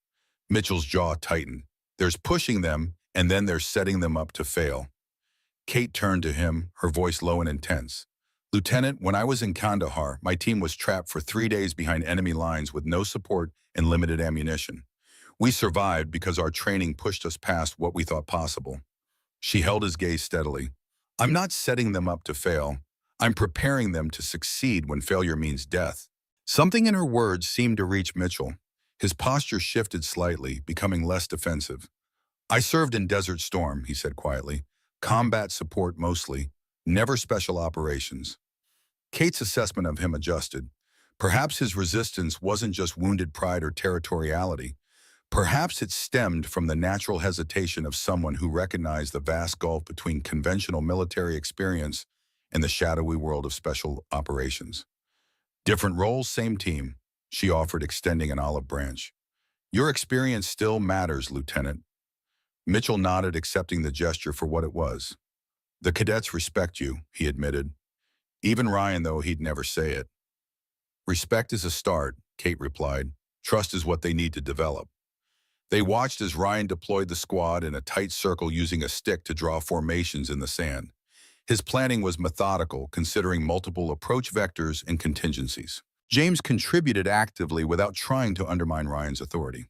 Mitchell's jaw tightened. "There's pushing them, and then there's setting them up to fail." Kate turned to him, her voice low and intense. Lieutenant, when I was in Kandahar, my team was trapped for 3 days behind enemy lines with no support and limited ammunition. We survived because our training pushed us past what we thought possible. She held his gaze steadily. I'm not setting them up to fail. I'm preparing them to succeed when failure means death. Something in her words seemed to reach Mitchell. His posture shifted slightly, becoming less defensive. I served in Desert Storm, he said quietly. Combat support mostly, never special operations. Kate's assessment of him adjusted. Perhaps his resistance wasn't just wounded pride or territoriality. Perhaps it stemmed from the natural hesitation of someone who recognized the vast gulf between conventional military experience and the shadowy world of special operations. Different roles, same team, she offered, extending an olive branch. Your experience still matters, Lieutenant. Mitchell nodded, accepting the gesture for what it was. The cadets respect you, he admitted. Even Ryan, though he'd never say it. Respect is a start, Kate replied. Trust is what they need to develop. They watched as Ryan deployed the squad in a tight circle using a stick to draw formations in the sand. His planning was methodical, considering multiple approach vectors and contingencies. James contributed actively without trying to undermine Ryan's authority.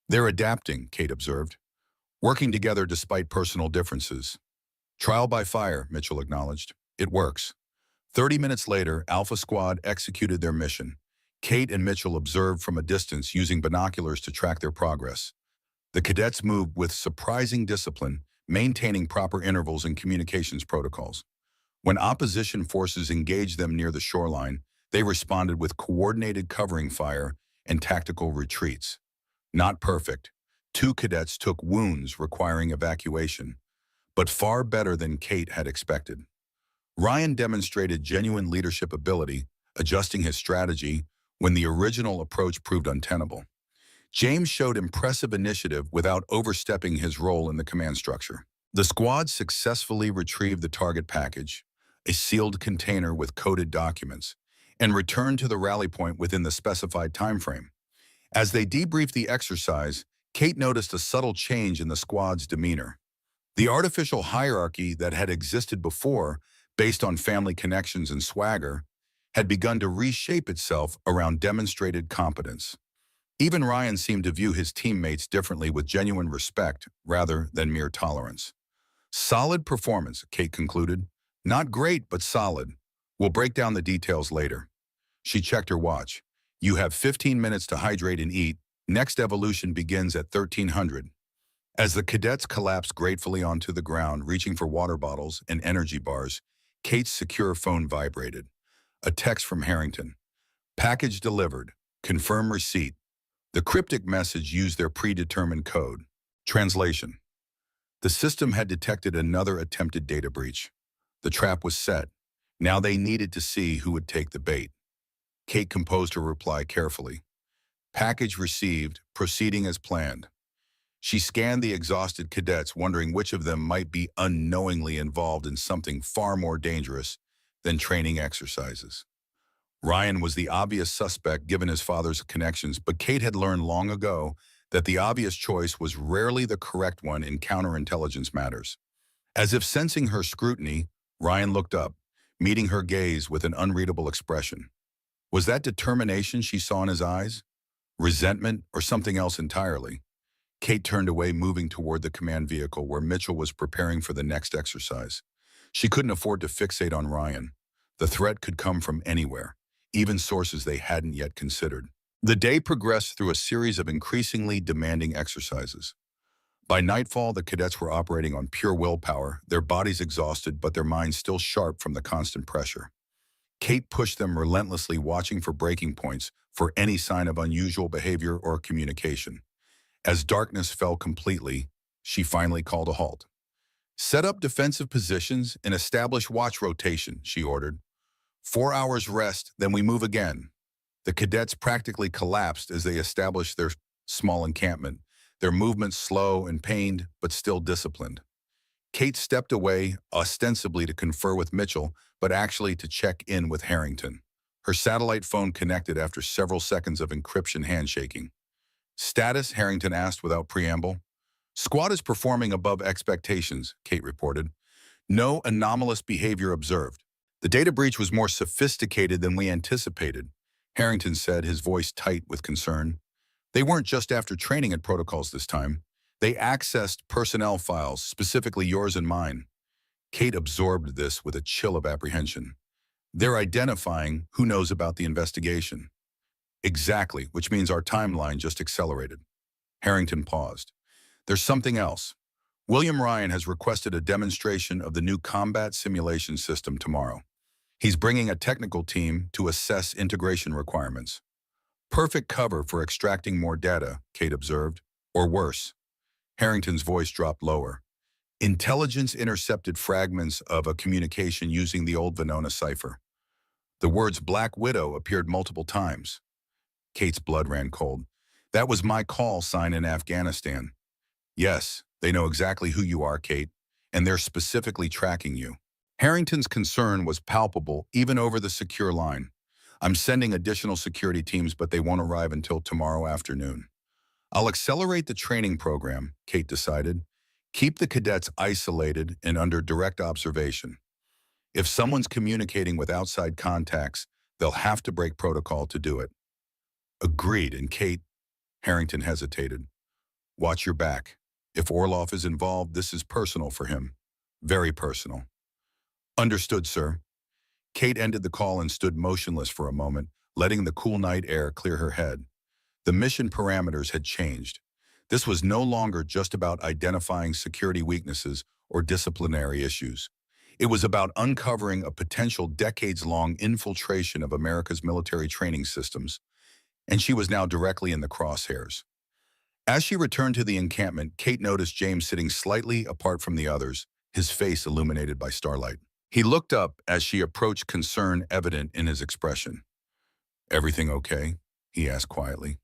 They're adapting, Kate observed, working together despite personal differences. Trial by fire, Mitchell acknowledged. It works. 30 minutes later, Alpha Squad executed their mission. Kate and Mitchell observed from a distance using binoculars to track their progress. The cadets moved with surprising discipline, maintaining proper intervals and communications protocols. When opposition forces engaged them near the shoreline, they responded with coordinated covering fire and tactical retreats. Not perfect. 2 cadets took wounds requiring evacuation, but far better than Kate had expected. Ryan demonstrated genuine leadership ability, adjusting his strategy when the original approach proved untenable. James showed impressive initiative without overstepping his role in the command structure. The squad successfully retrieved the target package, a sealed container with coded documents, and returned to the rally point within the specified time frame. As they debriefed the exercise, Kate noticed a subtle change in the squad's demeanor. The artificial hierarchy that had existed before, based on family connections and swagger, had begun to reshape itself around demonstrated competence. Even Ryan seemed to view his teammates differently, with genuine respect rather than mere tolerance. Solid performance, Kate concluded. Not great, but solid. We'll break down the details later. She checked her watch. You have 15 minutes to hydrate and eat. Next evolution begins at 1300. As the cadets collapsed gratefully onto the ground, reaching for water bottles and energy bars, Kate's secure phone vibrated. A text from Harrington. Package delivered. Confirm receipt. The cryptic message used their predetermined code. Translation. The system had detected another attempted data breach. The trap was set. Now they needed to see who would take the bait. Kate composed her reply carefully. Package received, proceeding as planned. She scanned the exhausted cadets, wondering which of them might be unknowingly involved in something far more dangerous than training exercises. Ryan was the obvious suspect given his father's connections, but Kate had learned long ago that the obvious choice was rarely the correct one in counterintelligence matters. As if sensing her scrutiny, Ryan looked up, meeting her gaze with an unreadable expression. Was that determination she saw in his eyes? Resentment, or something else entirely? Kate turned away, moving toward the command vehicle where Mitchell was preparing for the next exercise. She couldn't afford to fixate on Ryan. The threat could come from anywhere, even sources they hadn't yet considered. The day progressed through a series of increasingly demanding exercises. By nightfall, the cadets were operating on pure willpower, their bodies exhausted but their minds still sharp from the constant pressure. Kate pushed them relentlessly, watching for breaking points, for any sign of unusual behavior or communication. As darkness fell completely, she finally called a halt. Set up defensive positions and establish watch rotation, she ordered. 4 hours rest, then we move again. The cadets practically collapsed as they established their small encampment, their movements slow and pained, but still disciplined. Kate stepped away, ostensibly to confer with Mitchell, but actually to check in with Harrington. Her satellite phone connected after several seconds of encryption handshaking. Status, Harrington asked without preamble. Squad is performing above expectations, Kate reported. No anomalous behavior observed. The data breach was more sophisticated than we anticipated, Harrington said, his voice tight with concern. They weren't just after training at protocols this time. They accessed personnel files, specifically yours and mine. Kate absorbed this with a chill of apprehension. They're identifying who knows about the investigation. Exactly, which means our timeline just accelerated. Harrington paused. There's something else. William Ryan has requested a demonstration of the new combat simulation system tomorrow. He's bringing a technical team to assess integration requirements. Perfect cover for extracting more data, Kate observed. Or worse. Harrington's voice dropped lower. Intelligence intercepted fragments of a communication using the old Venona cipher. The words Black Widow appeared multiple times. Kate's blood ran cold. That was my call sign in Afghanistan. Yes, they know exactly who you are, Kate, and they're specifically tracking you. Harrington's concern was palpable even over the secure line. I'm sending additional security teams, but they won't arrive until tomorrow afternoon. I'll accelerate the training program, Kate decided. Keep the cadets isolated and under direct observation. If someone's communicating with outside contacts, they'll have to break protocol to do it. Agreed, and Kate, Harrington hesitated. Watch your back. If Orloff is involved, this is personal for him. Very personal. Understood, sir. Kate ended the call and stood motionless for a moment, letting the cool night air clear her head. The mission parameters had changed. This was no longer just about identifying security weaknesses or disciplinary issues. It was about uncovering a potential decades-long infiltration of America's military training systems, and she was now directly in the crosshairs. As she returned to the encampment, Kate noticed James sitting slightly apart from the others, his face illuminated by starlight. He looked up as she approached, concern evident in his expression. "Everything okay?" he asked quietly.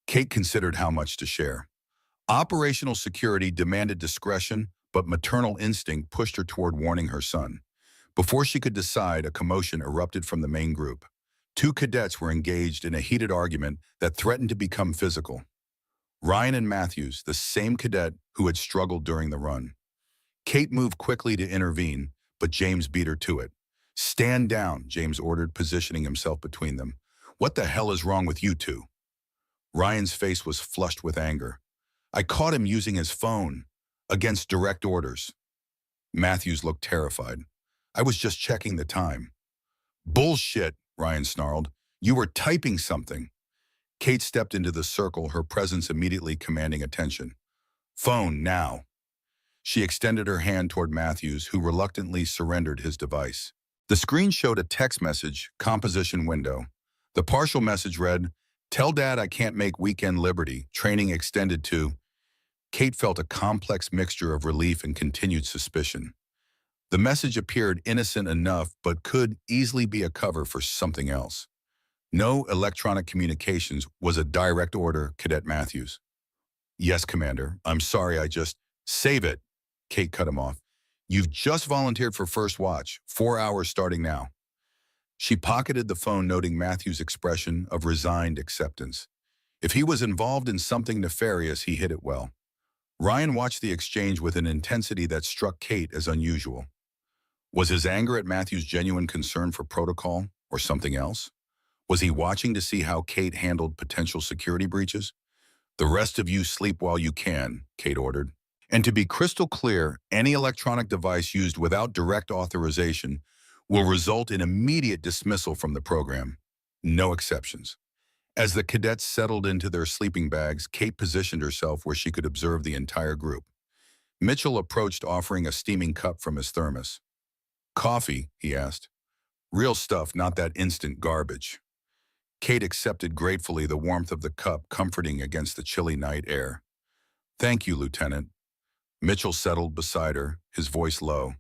Kate considered how much to share. Operational security demanded discretion, but maternal instinct pushed her toward warning her son. Before she could decide, a commotion erupted from the main group. Two cadets were engaged in a heated argument that threatened to become physical. Ryan and Matthews, the same cadet who had struggled during the run. Kate moved quickly to intervene, but James beat her to it. "Stand down," James ordered, positioning himself between them. "What the hell is wrong with you two?" Ryan's face was flushed with anger. "I caught him using his phone, against direct orders." Matthews looked terrified. "I was just checking the time." "Bullshit," Ryan snarled. "You were typing something." Kate stepped into the circle, her presence immediately commanding attention. "Phone, now." She extended her hand toward Matthews, who reluctantly surrendered his device. The screen showed a text message, composition window. The partial message read, "Tell Dad I can't make weekend Liberty, training extended to..." Kate felt a complex mixture of relief and continued suspicion. The message appeared innocent enough, but could easily be a cover for something else. "No electronic communications" was a direct order, Cadet Matthews. "Yes, Commander. I'm sorry, I just..." "Save it," Kate cut him off. "You've just volunteered for first watch, 4 hours starting now." She pocketed the phone, noting Matthews' expression of resigned acceptance. If he was involved in something nefarious, he hid it well. Ryan watched the exchange with an intensity that struck Kate as unusual. Was his anger at Matthews' genuine concern for protocol, or something else? Was he watching to see how Kate handled potential security breaches? "The rest of you sleep while you can," Kate ordered. "And to be crystal clear, any electronic device used without direct authorization will result in immediate dismissal from the program. No exceptions." As the cadets settled into their sleeping bags, Kate positioned herself where she could observe the entire group. Mitchell approached, offering a steaming cup from his thermos. "Coffee?" he asked. "Real stuff, not that instant garbage." Kate accepted gratefully, the warmth of the cup comforting against the chilly night air. "Thank you, Lieutenant." Mitchell settled beside her, his voice low.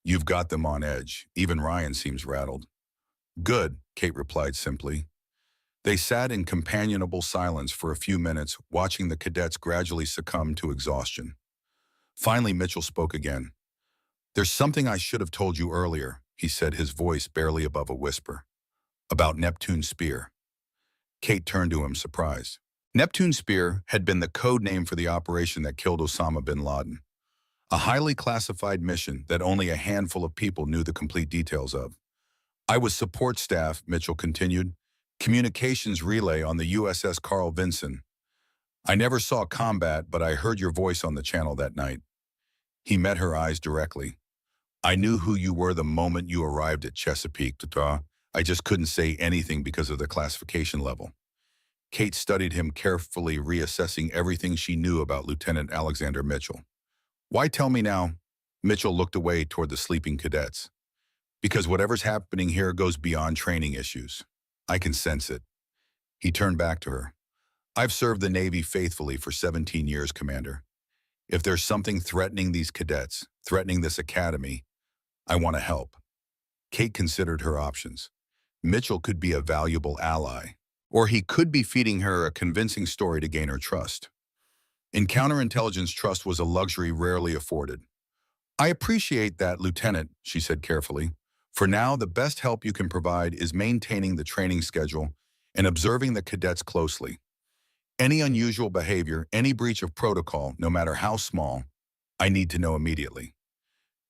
"You've got them on edge. Even Ryan seems rattled." "Good," Kate replied simply. They sat in companionable silence for a few minutes, watching the cadets gradually succumb to exhaustion. Finally, Mitchell spoke again. "There's something I should have told you earlier," he said, his voice barely above a whisper. "About Neptune's Spear." Kate turned to him, surprised. Neptune's Spear had been the code name for the operation that killed Osama bin Laden. a highly classified mission that only a handful of people knew the complete details of. I was support staff, Mitchell continued, communications relay on the USS Carl Vinson. I never saw combat, but I heard your voice on the channel that night. He met her eyes directly. I knew who you were the moment you arrived at Chesapeake, Tata. I just couldn't say anything because of the classification level. Kate studied him carefully, reassessing everything she knew about Lieutenant Alexander Mitchell. Why tell me now? Mitchell looked away toward the sleeping cadets. Because whatever's happening here goes beyond training issues. I can sense it. He turned back to her. I've served the Navy faithfully for 17 years, Commander. If there's something threatening these cadets, threatening this academy, I want to help. Kate considered her options. Mitchell could be a valuable ally, or he could be feeding her a convincing story to gain her trust. In counterintelligence, trust was a luxury rarely afforded. I appreciate that, Lieutenant, she said carefully. For now, the best help you can provide is maintaining the training schedule and observing the cadets closely. Any unusual behavior, any breach of protocol, no matter how small, I need to know immediately.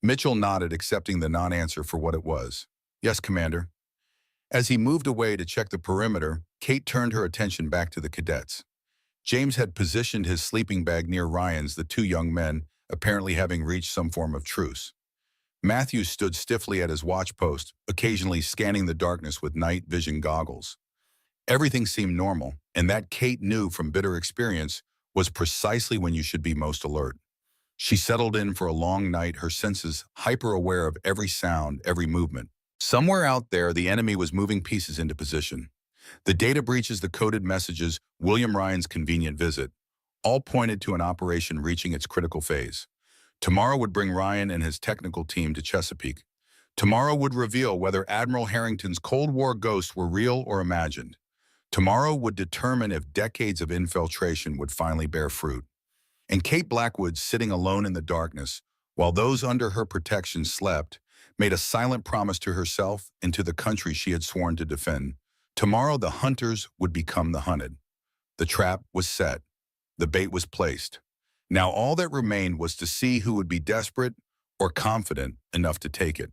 Mitchell nodded, accepting the non-answer for what it was. Yes, Commander. As he moved away to check the perimeter, Kate turned her attention back to the cadets. James had positioned his sleeping bag near Ryan's, the two young men, apparently having reached some form of truce. Matthew stood stiffly at his watch post, occasionally scanning the darkness with night vision goggles. Everything seemed normal, and that Kate knew from bitter experience was precisely when you should be most alert. She settled in for a long night, her senses hyper-aware of every sound, every movement. Somewhere out there, the enemy was moving pieces into position. The data breaches, the coded messages, William Ryan's convenient visit, all pointed to an operation reaching its critical phase. Tomorrow would bring Ryan and his technical team to Chesapeake. Tomorrow would reveal whether Admiral Harrington's Cold War ghosts were real or imagined. Tomorrow would determine if decades of infiltration would finally bear fruit. And Kate Blackwood, sitting alone in the darkness, while those under her protection slept, made a silent promise to herself and to the country she had sworn to defend. Tomorrow the hunters would become the hunted. The trap was set. The bait was placed. Now all that remained was to see who would be desperate or confident enough to take it.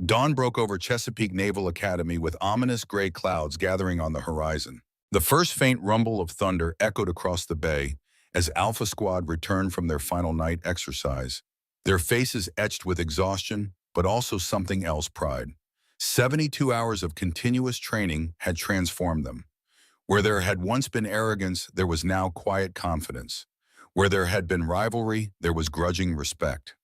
Dawn broke over Chesapeake Naval Academy with ominous gray clouds gathering on the horizon. The first faint rumble of thunder echoed across the bay as Alpha Squad returned from their final night exercise, their faces etched with exhaustion, but also something else, pride. 72 hours of continuous training had transformed them. Where there had once been arrogance, there was now quiet confidence. Where there had been rivalry, there was grudging respect.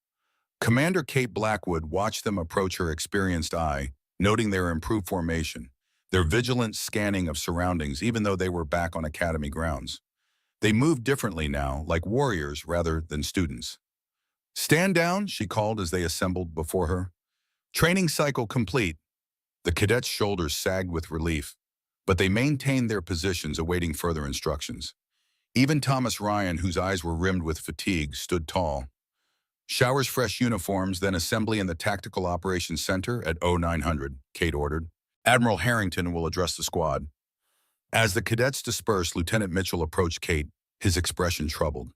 Commander Kate Blackwood watched them approach her experienced eye, noting their improved formation, their vigilant scanning of surroundings even though they were back on academy grounds. They moved differently now, like warriors rather than students. Stand down, she called as they assembled before her. Training cycle complete. The cadets' shoulders sagged with relief, but they maintained their positions awaiting further instructions. Even Thomas Ryan, whose eyes were rimmed with fatigue, stood tall. Showers fresh uniforms, then assembly in the Tactical Operations Center at 0900, Kate ordered. Admiral Harrington will address the squad. As the cadets dispersed, Lieutenant Mitchell approached Kate, his expression troubled.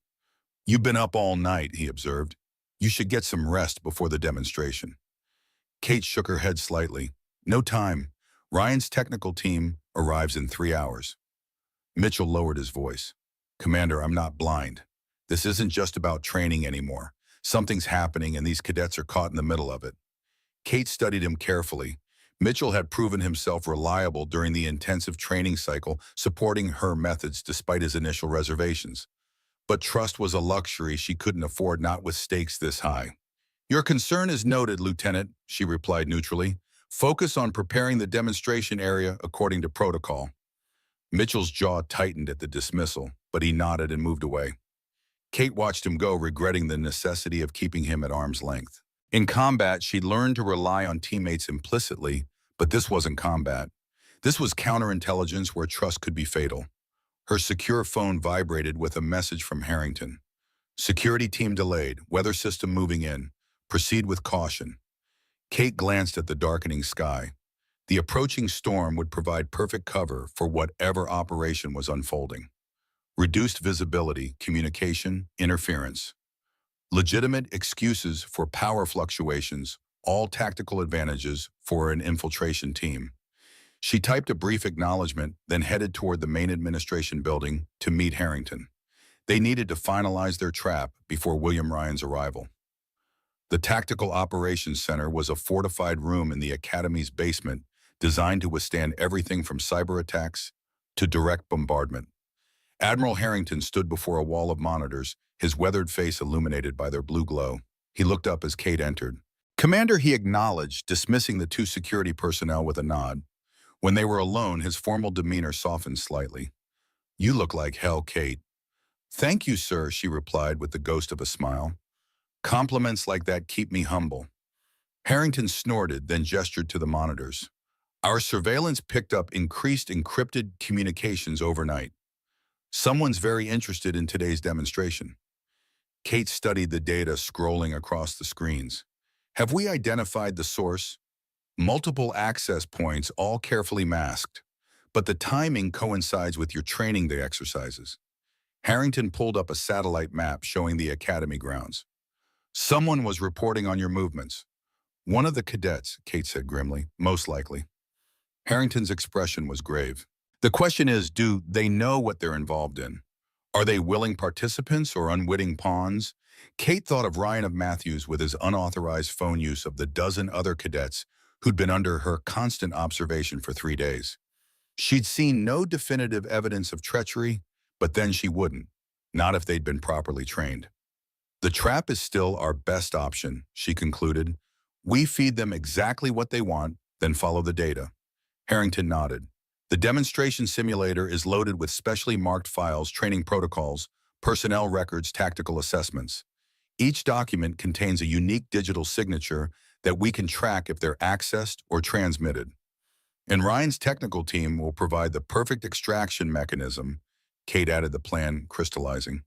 You've been up all night, he observed. You should get some rest before the demonstration. Kate shook her head slightly. No time. Ryan's technical team arrives in 3 hours. Mitchell lowered his voice. Commander, I'm not blind. This isn't just about training anymore. Something's happening and these cadets are caught in the middle of it. Kate studied him carefully. Mitchell had proven himself reliable during the intensive training cycle, supporting her methods despite his initial reservations. But trust was a luxury she couldn't afford, not with stakes this high. Your concern is noted, Lieutenant, she replied neutrally. Focus on preparing the demonstration area according to protocol. Mitchell's jaw tightened at the dismissal, but he nodded and moved away. Kate watched him go, regretting the necessity of keeping him at arm's length. In combat, she'd learned to rely on teammates implicitly, but this wasn't combat. This was counterintelligence where trust could be fatal. Her secure phone vibrated with a message from Harrington. Security team delayed, weather system moving in. Proceed with caution. Kate glanced at the darkening sky. The approaching storm would provide perfect cover for whatever operation was unfolding. Reduced visibility, communication, interference. Legitimate excuses for power fluctuations, all tactical advantages for an infiltration team. She typed a brief acknowledgement, then headed toward the main administration building to meet Harrington. They needed to finalize their trap before William Ryan's arrival. The Tactical Operations Center was a fortified room in the Academy's basement designed to withstand everything from cyber attacks to direct bombardment. Admiral Harrington stood before a wall of monitors, his weathered face illuminated by their blue glow. He looked up as Kate entered. "Commander," he acknowledged, dismissing the two security personnel with a nod. When they were alone, his formal demeanor softened slightly. "You look like hell, Kate." "Thank you, sir," she replied with the ghost of a smile. "Compliments like that keep me humble." Harrington snorted, then gestured to the monitors. "Our surveillance picked up increased encrypted communications overnight. Someone's very interested in today's demonstration." Kate studied the data scrolling across the screens. "Have we identified the source?" "Multiple access points, all carefully masked. But the timing coincides with your training day exercises." Harrington pulled up a satellite map showing the Academy grounds. "Someone was reporting on your movements." "One of the cadets," Kate said grimly, "most likely." Harrington's expression was grave. "The question is, do they know what they're involved in? Are they willing participants or unwitting pawns?" Kate thought of Ryan of Matthews with his unauthorized phone use of the dozen other cadets who'd been under her constant observation for 3 days. She'd seen no definitive evidence of treachery, but then she wouldn't, not if they'd been properly trained. "The trap is still our best option," she concluded. "We feed them exactly what they want, then follow the data." Harrington nodded. "The demonstration simulator is loaded with specially marked files, training protocols, personnel records, tactical assessments. Each document contains a unique digital signature that we can track if they're accessed or transmitted. And Ryan's technical team will provide the perfect extraction mechanism." Kate added the plan, crystallizing.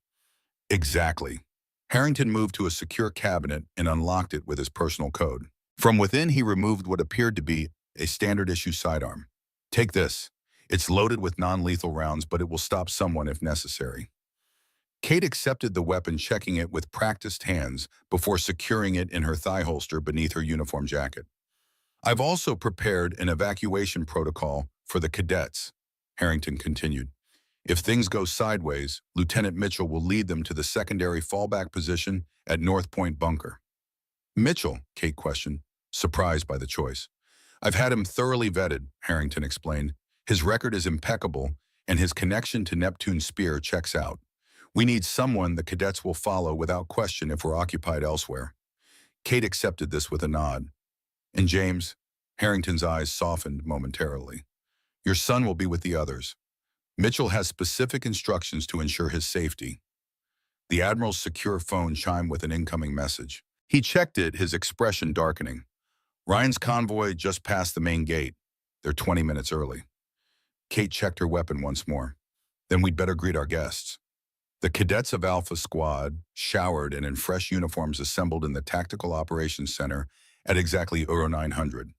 "Exactly." Harrington moved to a secure cabinet and unlocked it with his personal code. From within, he removed what appeared to be a standard-issue sidearm. "Take this. It's loaded with non-lethal rounds, but it will stop someone if necessary." Kate accepted the weapon, checking it with practiced hands before securing it in her thigh holster beneath her uniform jacket. "I've also prepared an evacuation protocol for the cadets," Harrington continued. "If things go sideways, Lieutenant Mitchell will lead them to the secondary fallback position at North Point Bunker." "Mitchell?" Kate questioned, surprised by the choice. "I've had him thoroughly vetted," Harrington explained. "His record is impeccable, and his connection to Neptune's spear checks out. We need someone the cadets will follow without question if we're occupied elsewhere." Kate accepted this with a nod. "And James?" Harrington's eyes softened momentarily. "Your son will be with the others. Mitchell has specific instructions to ensure his safety." The Admiral's secure phone chimed with an incoming message. He checked it, his expression darkening. "Ryan's convoy just passed the main gate. They're 20 minutes early." Kate checked her weapon once more. "Then we'd better greet our guests." The cadets of Alpha Squad, showered and in fresh uniforms, assembled in the Tactical Operations Center at exactly Euro 900.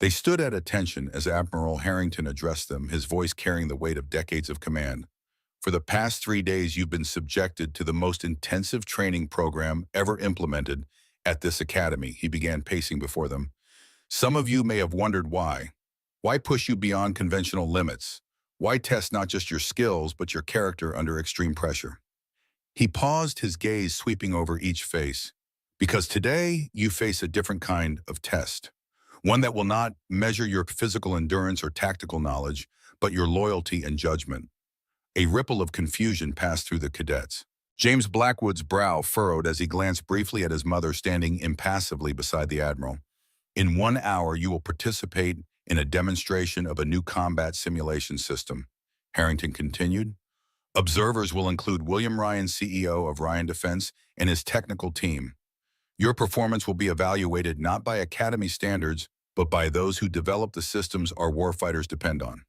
They stood at attention as Admiral Harrington addressed them, his voice carrying the weight of decades of command. "For the past 3 days, you've been subjected to the most intensive training program ever implemented at this academy," he began, pacing before them. "Some of you may have wondered why. Why push you beyond conventional limits? Why test not just your skills, but your character under extreme pressure?" He paused, his gaze sweeping over each face. "Because today, you face a different kind of test. One that will not measure your physical endurance or tactical knowledge, but your loyalty and judgment." A ripple of confusion passed through the cadets. James Blackwood's brow furrowed as he glanced briefly at his mother standing impassively beside the Admiral. "In 1 hour, you will participate in a demonstration of a new combat simulation system," Harrington continued. "Observers will include William Ryan, CEO of Ryan Defense, and his technical team. Your performance will be evaluated not by Academy standards, but by those who develop the systems our warfighters depend on."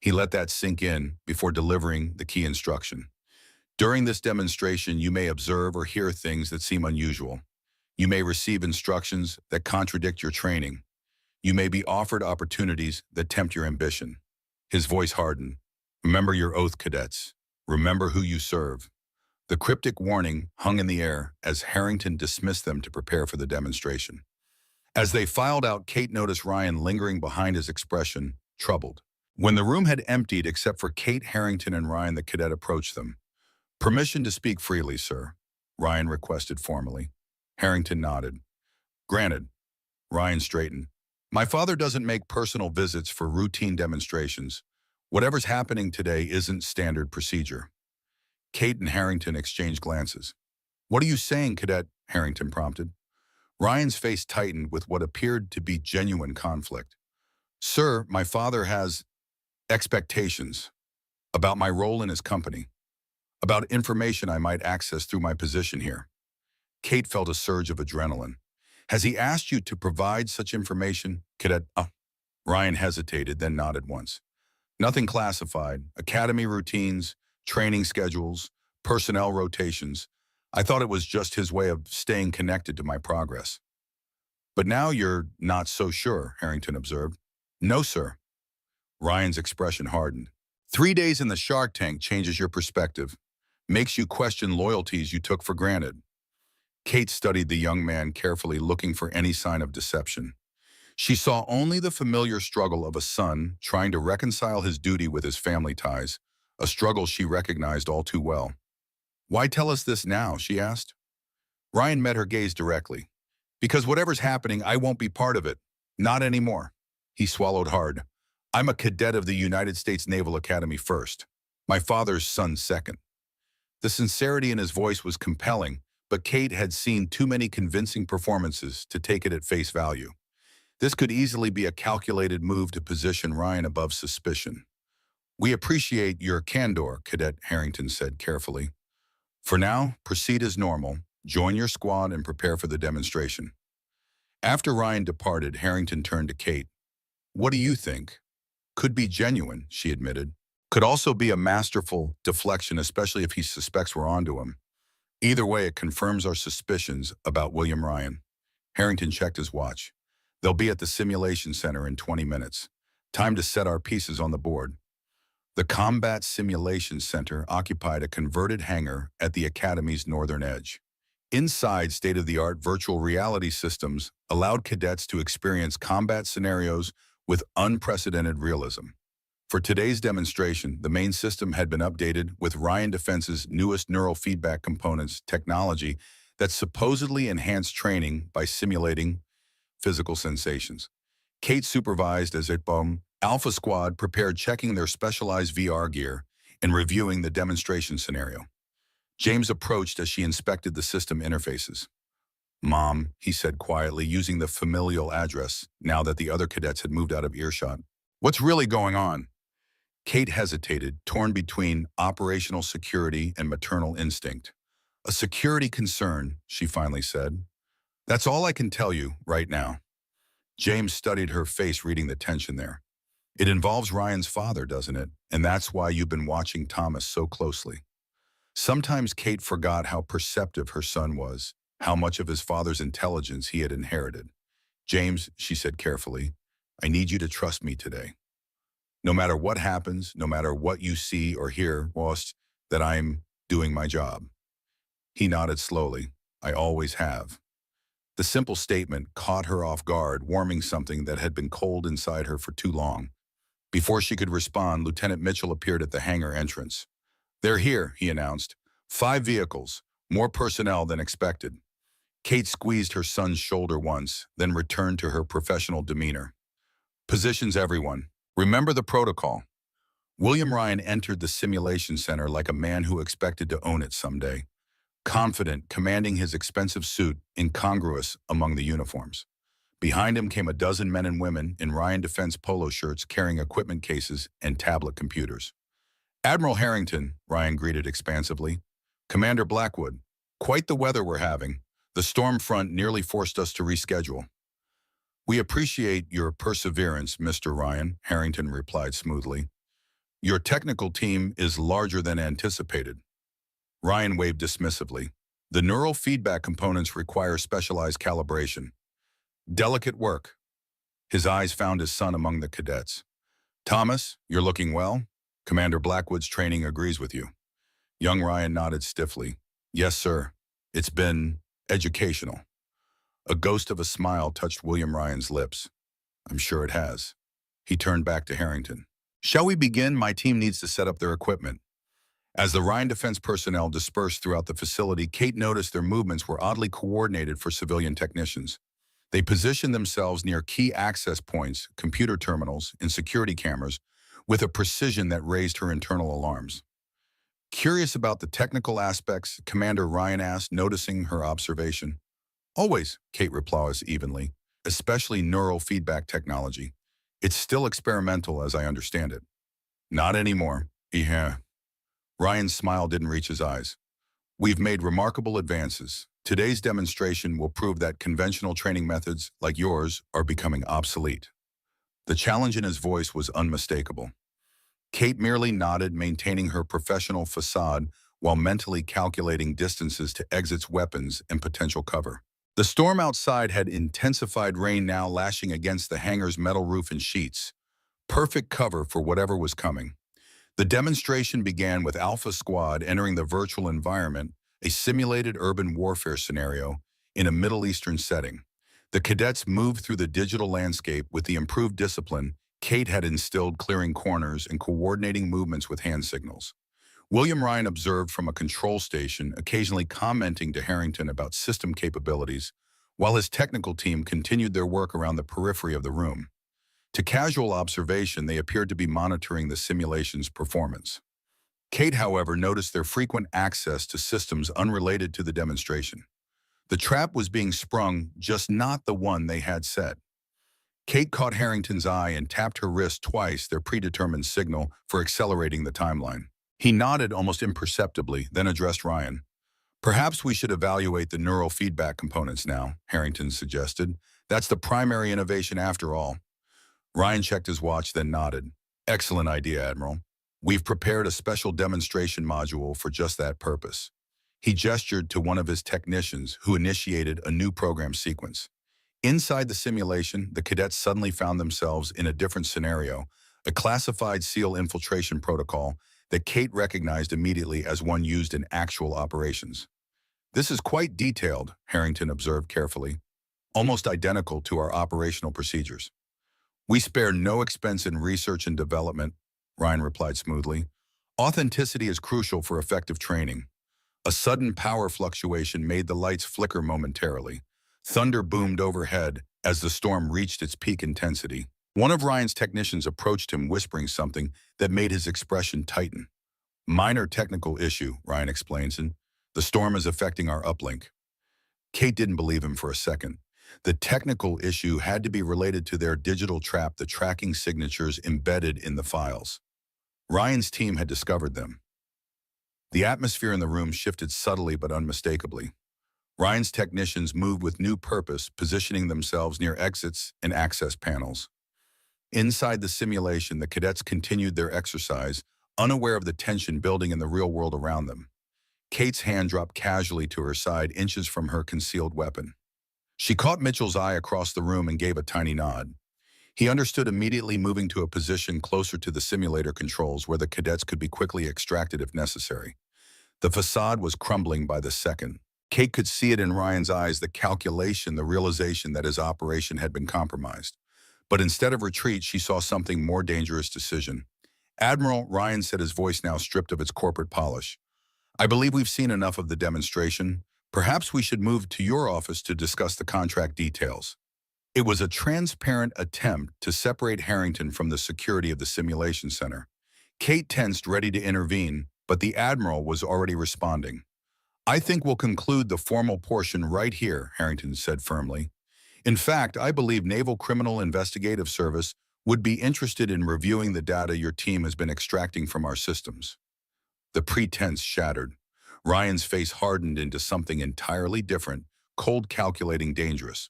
He let that sink in before delivering the key instruction. "During this demonstration, you may observe or hear things that seem unusual. You may receive instructions that contradict your training. You may be offered opportunities that tempt your ambition." His voice hardened. "Remember your oath, cadets. Remember who you serve. The cryptic warning hung in the air as Harrington dismissed them to prepare for the demonstration. As they filed out, Kate noticed Ryan lingering behind his expression, troubled. When the room had emptied except for Kate, Harrington, and Ryan, the cadet approached them. "Permission to speak freely, sir," Ryan requested formally. Harrington nodded. "Granted." Ryan straightened. "My father doesn't make personal visits for routine demonstrations. Whatever's happening today isn't standard procedure." Kate and Harrington exchanged glances. "What are you saying, Cadet?" Harrington prompted. Ryan's face tightened with what appeared to be genuine conflict. "Sir, my father has expectations about my role in his company, about information I might access through my position here." Kate felt a surge of adrenaline. "Has he asked you to provide such information, Cadet?" Ryan hesitated, then nodded once. "Nothing classified. Academy routines, training schedules, personnel rotations. I thought it was just his way of staying connected to my progress." "But now you're not so sure," Harrington observed. "No, sir." Ryan's expression hardened. 3 days in the Shark Tank changes your perspective, makes you question loyalties you took for granted. Kate studied the young man carefully, looking for any sign of deception. She saw only the familiar struggle of a son trying to reconcile his duty with his family ties, a struggle she recognized all too well. "Why tell us this now?" she asked. Ryan met her gaze directly. "Because whatever's happening, I won't be part of it. Not anymore." He swallowed hard. "I'm a cadet of the United States Naval Academy first. My father's son second." The sincerity in his voice was compelling, but Kate had seen too many convincing performances to take it at face value. This could easily be a calculated move to position Ryan above suspicion. "We appreciate your candor," Cadet Harrington said carefully. "For now, proceed as normal. Join your squad and prepare for the demonstration." After Ryan departed, Harrington turned to Kate. "What do you think?" "Could be genuine," she admitted. "Could also be a masterful deflection, especially if he suspects we're onto him. Either way, it confirms our suspicions about William Ryan." Harrington checked his watch. "They'll be at the simulation center in 20 minutes. Time to set our pieces on the board." The Combat Simulation Center occupied a converted hangar at the Academy's northern edge. Inside, state-of-the-art virtual reality systems allowed cadets to experience combat scenarios with unprecedented realism. For today's demonstration, the main system had been updated with Ryan Defense's newest neural feedback components technology that supposedly enhanced training by simulating physical sensations. Kate supervised as Alpha Squad prepared, checking their specialized VR gear and reviewing the demonstration scenario. James approached as she inspected the system interfaces. "Mom," he said quietly, using the familial address now that the other cadets had moved out of earshot. "What's really going on?" Kate hesitated, torn between operational security and maternal instinct. "A security concern," she finally said. "That's all I can tell you right now." James studied her face, reading the tension there. "It involves Ryan's father, doesn't it? And that's why you've been watching Thomas so closely." Sometimes Kate forgot how perceptive her son was, how much of his father's intelligence he had inherited. "James," she said carefully, "I need you to trust me today. No matter what happens, no matter what you see or hear, whilst that I'm doing my job." He nodded slowly. "I always have." The simple statement caught her off guard, warming something that had been cold inside her for too long. Before she could respond, Lieutenant Mitchell appeared at the hangar entrance. "They're here," he announced. 5 vehicles, more personnel than expected." Kate squeezed her son's shoulder once, then returned to her professional demeanor. "Positions, everyone. Remember the protocol." William Ryan entered the simulation center like a man who expected to own it someday. Confident, commanding his expensive suit, incongruous among the uniforms. Behind him came a dozen men and women in Ryan Defense polo shirts carrying equipment cases and tablet computers. "Admiral Harrington," Ryan greeted expansively. "Commander Blackwood, quite the weather we're having. The storm front nearly forced us to reschedule." "We appreciate your perseverance, Mr. Ryan," Harrington replied smoothly. "Your technical team is larger than anticipated." Ryan waved dismissively. "The neural feedback components require specialized calibration. Delicate work." His eyes found his son among the cadets. "Thomas, you're looking well. Commander Blackwood's training agrees with you." Young Ryan nodded stiffly. Yes, sir. It's been educational. A ghost of a smile touched William Ryan's lips. I'm sure it has. He turned back to Harrington. Shall we begin? My team needs to set up their equipment. As the Ryan defense personnel dispersed throughout the facility, Kate noticed their movements were oddly coordinated for civilian technicians. They positioned themselves near key access points, computer terminals, and security cameras with a precision that raised her internal alarms. Curious about the technical aspects, Commander Ryan asked, noticing her observation. Always, Kate replies evenly, especially neural feedback technology. It's still experimental as I understand it. Not anymore. Yeah. Ryan's smile didn't reach his eyes. We've made remarkable advances. Today's demonstration will prove that conventional training methods, like yours, are becoming obsolete. The challenge in his voice was unmistakable. Kate merely nodded, maintaining her professional facade while mentally calculating distances to exits, weapons, and potential cover. The storm outside had intensified, rain now lashing against the hangar's metal roof and sheets. Perfect cover for whatever was coming. The demonstration began with Alpha Squad entering the virtual environment, a simulated urban warfare scenario in a Middle Eastern setting. The cadets moved through the digital landscape with the improved discipline Kate had instilled, clearing corners and coordinating movements with hand signals. William Ryan observed from a control station, occasionally commenting to Harrington about system capabilities, while his technical team continued their work around the periphery of the room. To casual observation, they appeared to be monitoring the simulation's performance. Kate, however, noticed their frequent access to systems unrelated to the demonstration. The trap was being sprung, just not the one they had set. Kate caught Harrington's eye and tapped her wrist twice, their predetermined signal for accelerating the timeline. He nodded almost imperceptibly, then addressed Ryan. Perhaps we should evaluate the neural feedback components now, Harrington suggested. That's the primary innovation after all. Ryan checked his watch, then nodded. Excellent idea, Admiral. We've prepared a special demonstration module for just that purpose. He gestured to one of his technicians, who initiated a new program sequence. Inside the simulation, the cadets suddenly found themselves in a different scenario, a classified SEAL infiltration protocol that Kate recognized immediately as one used in actual operations. This is quite detailed, Harrington observed carefully, almost identical to our operational procedures. We spare no expense in research and development, Ryan replied smoothly. Authenticity is crucial for effective training. A sudden power fluctuation made the lights flicker momentarily. Thunder boomed overhead as the storm reached its peak intensity. One of Ryan's technicians approached him, whispering something that made his expression tighten. Minor technical issue, Ryan explains, and the storm is affecting our uplink. Kate didn't believe him for a second. The technical issue had to be related to their digital trap, the tracking signatures embedded in the files. Ryan's team had discovered them. The atmosphere in the room shifted subtly but unmistakably. Ryan's technicians moved with new purpose, positioning themselves near exits and access panels. Inside the simulation, the cadets continued their exercise, unaware of the tension building in the real world around them. Kate's hand dropped casually to her side, inches from her concealed weapon. She caught Mitchell's eye across the room and gave a tiny nod. He understood immediately, moving to a position closer to the simulator controls where the cadets could be quickly extracted if necessary. The facade was crumbling by the second. Kate could see it in Ryan's eyes, the calculation, the realization that his operation had been compromised. But instead of retreat, she saw something more dangerous: decision. Admiral, Ryan said, his voice now stripped of its corporate polish. I believe we've seen enough of the demonstration. Perhaps we should move to your office to discuss the contract details. It was a transparent attempt to separate Harrington from the security of the simulation center. Kate tensed, ready to intervene, but the Admiral was already responding. I think we'll conclude the formal portion right here, Harrington said firmly. In fact, I believe Naval Criminal Investigative Service would be interested in reviewing the data your team has been extracting from our systems. The pretense shattered. Ryan's face hardened into something entirely different, cold, calculating, dangerous.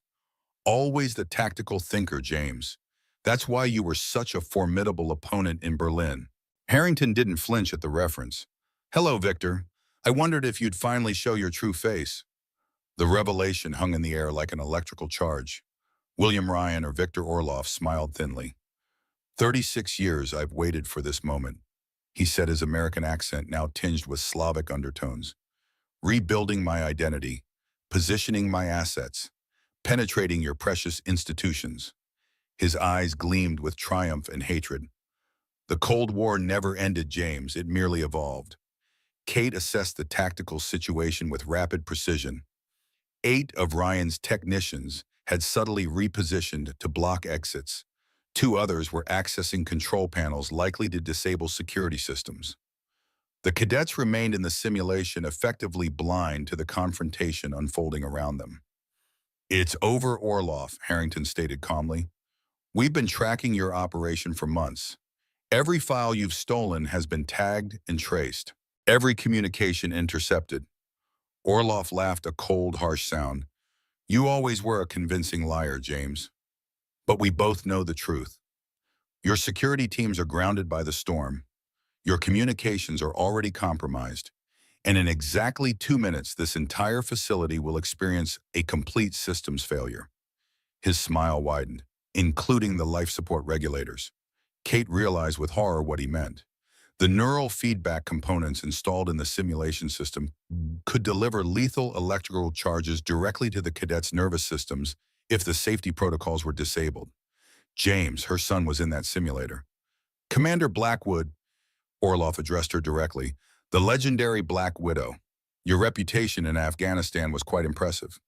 Always the tactical thinker, James. That's why you were such a formidable opponent in Berlin. Harrington didn't flinch at the reference. Hello, Victor. I wondered if you'd finally show your true face. The revelation hung in the air like an electrical charge. William Ryan, or Victor Orloff, smiled thinly. 36 years I've waited for this moment. he said, his American accent now tinged with Slavic undertones. Rebuilding my identity, positioning my assets, penetrating your precious institutions. His eyes gleamed with triumph and hatred. The Cold War never ended, James. It merely evolved. Kate assessed the tactical situation with rapid precision. 8 of Ryan's technicians had subtly repositioned to block exits. 2 others were accessing control panels likely to disable security systems. The cadets remained in the simulation, effectively blind to the confrontation unfolding around them. "It's over, Orloff," Harrington stated calmly. "We've been tracking your operation for months. Every file you've stolen has been tagged and traced. Every communication intercepted." Orloff laughed, a cold, harsh sound. "You always were a convincing liar, James. But we both know the truth. Your security teams are grounded by the storm. Your communications are already compromised. And in exactly 2 minutes, this entire facility will experience a complete systems failure." His smile widened, "including the life support regulators." Kate realized with horror what he meant. The neural feedback components installed in the simulation system could deliver lethal electrical charges directly to the cadets' nervous systems if the safety protocols were disabled. James, her son, was in that simulator. "Commander Blackwood," Orloff addressed her directly, "the legendary Black Widow. Your reputation in Afghanistan was quite impressive."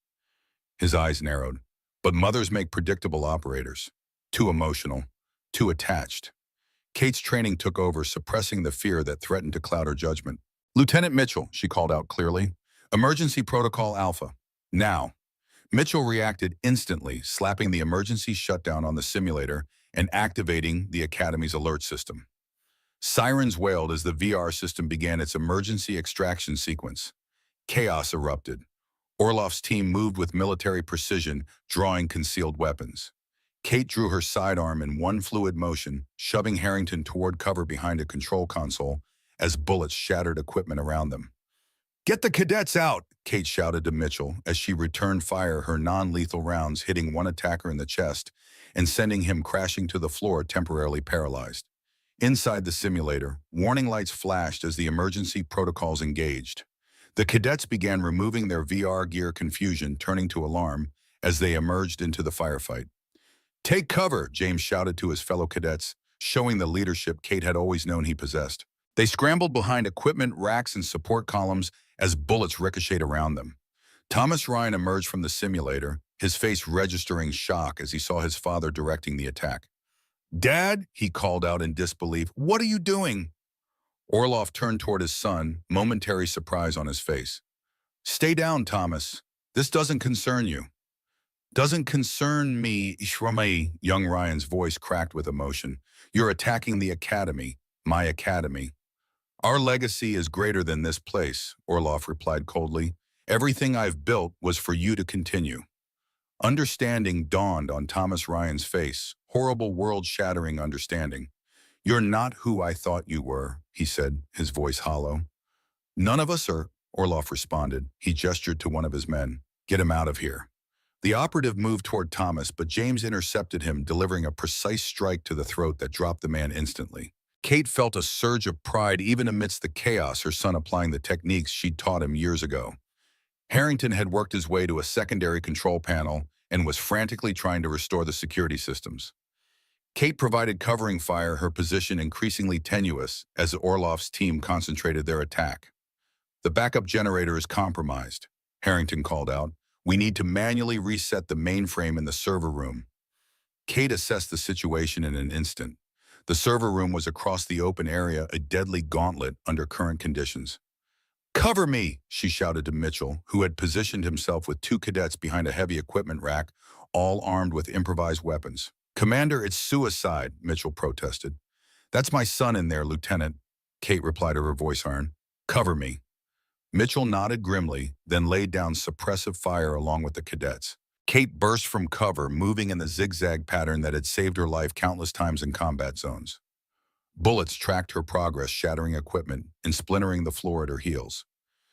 His eyes narrowed. "But mothers make predictable operators. Too emotional, too attached." Kate's training took over, suppressing the fear that threatened to cloud her judgment. "Lieutenant Mitchell," she called out clearly. "Emergency Protocol Alpha. Now." Mitchell reacted instantly, slapping the emergency shutdown on the simulator and activating the Academy's alert system. Sirens wailed as the VR system began its emergency extraction sequence. Chaos erupted. Orloff's team moved with military precision, drawing concealed weapons. Kate drew her sidearm in one fluid motion, shoving Harrington toward cover behind a control console as bullets shattered equipment around them. "Get the cadets out!" Kate shouted to Mitchell as she returned fire, her non-lethal rounds hitting one attacker in the chest and sending him crashing to the floor, temporarily paralyzed. Inside the simulator, warning lights flashed as the emergency protocols engaged. The cadets began removing their VR gear, confusion turning to alarm as they emerged into the firefight. "Take cover," James shouted to his fellow cadets, showing the leadership Kate had always known he possessed. They scrambled behind equipment racks and support columns as bullets ricocheted around them. Thomas Ryan emerged from the simulator, his face registering shock as he saw his father directing the attack. "Dad," he called out in disbelief, "what are you doing?" Orloff turned toward his son, momentary surprise on his face. "Stay down, Thomas. This doesn't concern you." "Doesn't concern me, Ishrami," young Ryan's voice cracked with emotion. "You're attacking the Academy, my Academy." "Our legacy is greater than this place," Orloff replied coldly. "Everything I've built was for you to continue." Understanding dawned on Thomas Ryan's face, horrible world-shattering understanding. "You're not who I thought you were," he said, his voice hollow. "None of us are," Orloff responded. He gestured to one of his men. "Get him out of here." The operative moved toward Thomas, but James intercepted him, delivering a precise strike to the throat that dropped the man instantly. Kate felt a surge of pride even amidst the chaos, her son applying the techniques she'd taught him years ago. Harrington had worked his way to a secondary control panel and was frantically trying to restore the security systems. Kate provided covering fire, her position increasingly tenuous as Orloff's team concentrated their attack. "The backup generator is compromised," Harrington called out. "We need to manually reset the mainframe in the server room." Kate assessed the situation in an instant. The server room was across the open area, a deadly gauntlet under current conditions. "Cover me," she shouted to Mitchell, who had positioned himself with 2 cadets behind a heavy equipment rack, all armed with improvised weapons. "Commander, it's suicide," Mitchell protested. "That's my son in there, Lieutenant," Kate replied to her voice iron. "Cover me." Mitchell nodded grimly, then laid down suppressive fire along with the cadets. Kate burst from cover, moving in the zigzag pattern that had saved her life countless times in combat zones. Bullets tracked her progress, shattering equipment and splintering the floor at her heels.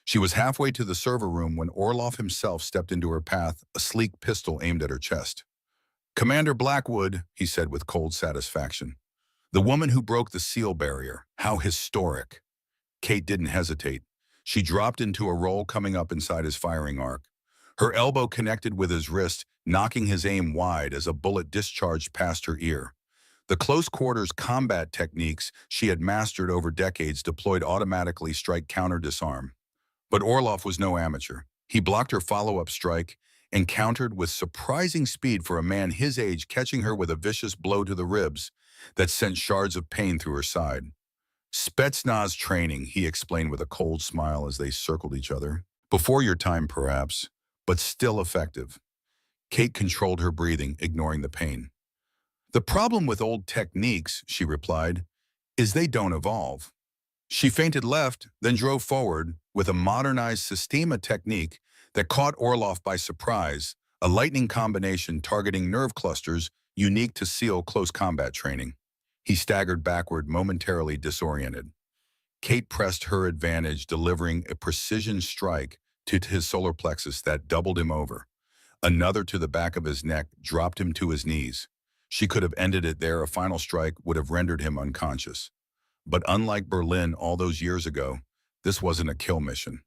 She was halfway to the server room when Orloff himself stepped into her path, a sleek pistol aimed at her chest. "Commander Blackwood," he said with cold satisfaction. The woman who broke the seal barrier. How historic. Kate didn't hesitate. She dropped into a roll coming up inside his firing arc. Her elbow connected with his wrist, knocking his aim wide as a bullet discharged past her ear. The close-quarters combat techniques she had mastered over decades deployed automatically strike counter-disarm. But Orlov was no amateur. He blocked her follow-up strike and countered with surprising speed for a man his age, catching her with a vicious blow to the ribs that sent shards of pain through her side. Spetsnaz training, he explained with a cold smile as they circled each other. Before your time, perhaps, but still effective. Kate controlled her breathing, ignoring the pain. The problem with old techniques, she replied, is they don't evolve. She feinted left, then drove forward with a modernized Sistema technique that caught Orlov by surprise, a lightning combination targeting nerve clusters unique to SEAL close combat training. He staggered backward, momentarily disoriented. Kate pressed her advantage, delivering a precision strike to his solar plexus that doubled him over. Another to the back of his neck dropped him to his knees. She could have ended it there. A final strike would have rendered him unconscious. But unlike Berlin all those years ago, this wasn't a kill mission.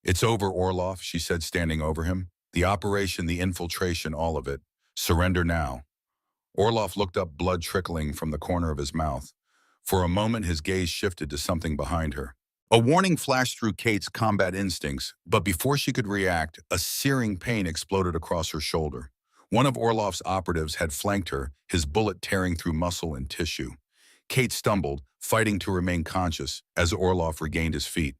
It's over, Orlov, she said, standing over him. The operation, the infiltration, all of it. Surrender now. Orlov looked up, blood trickling from the corner of his mouth. For a moment, his gaze shifted to something behind her. A warning flashed through Kate's combat instincts, but before she could react, a searing pain exploded across her shoulder. One of Orlov's operatives had flanked her, his bullet tearing through muscle and tissue. Kate stumbled, fighting to remain conscious, as Orlov regained his feet.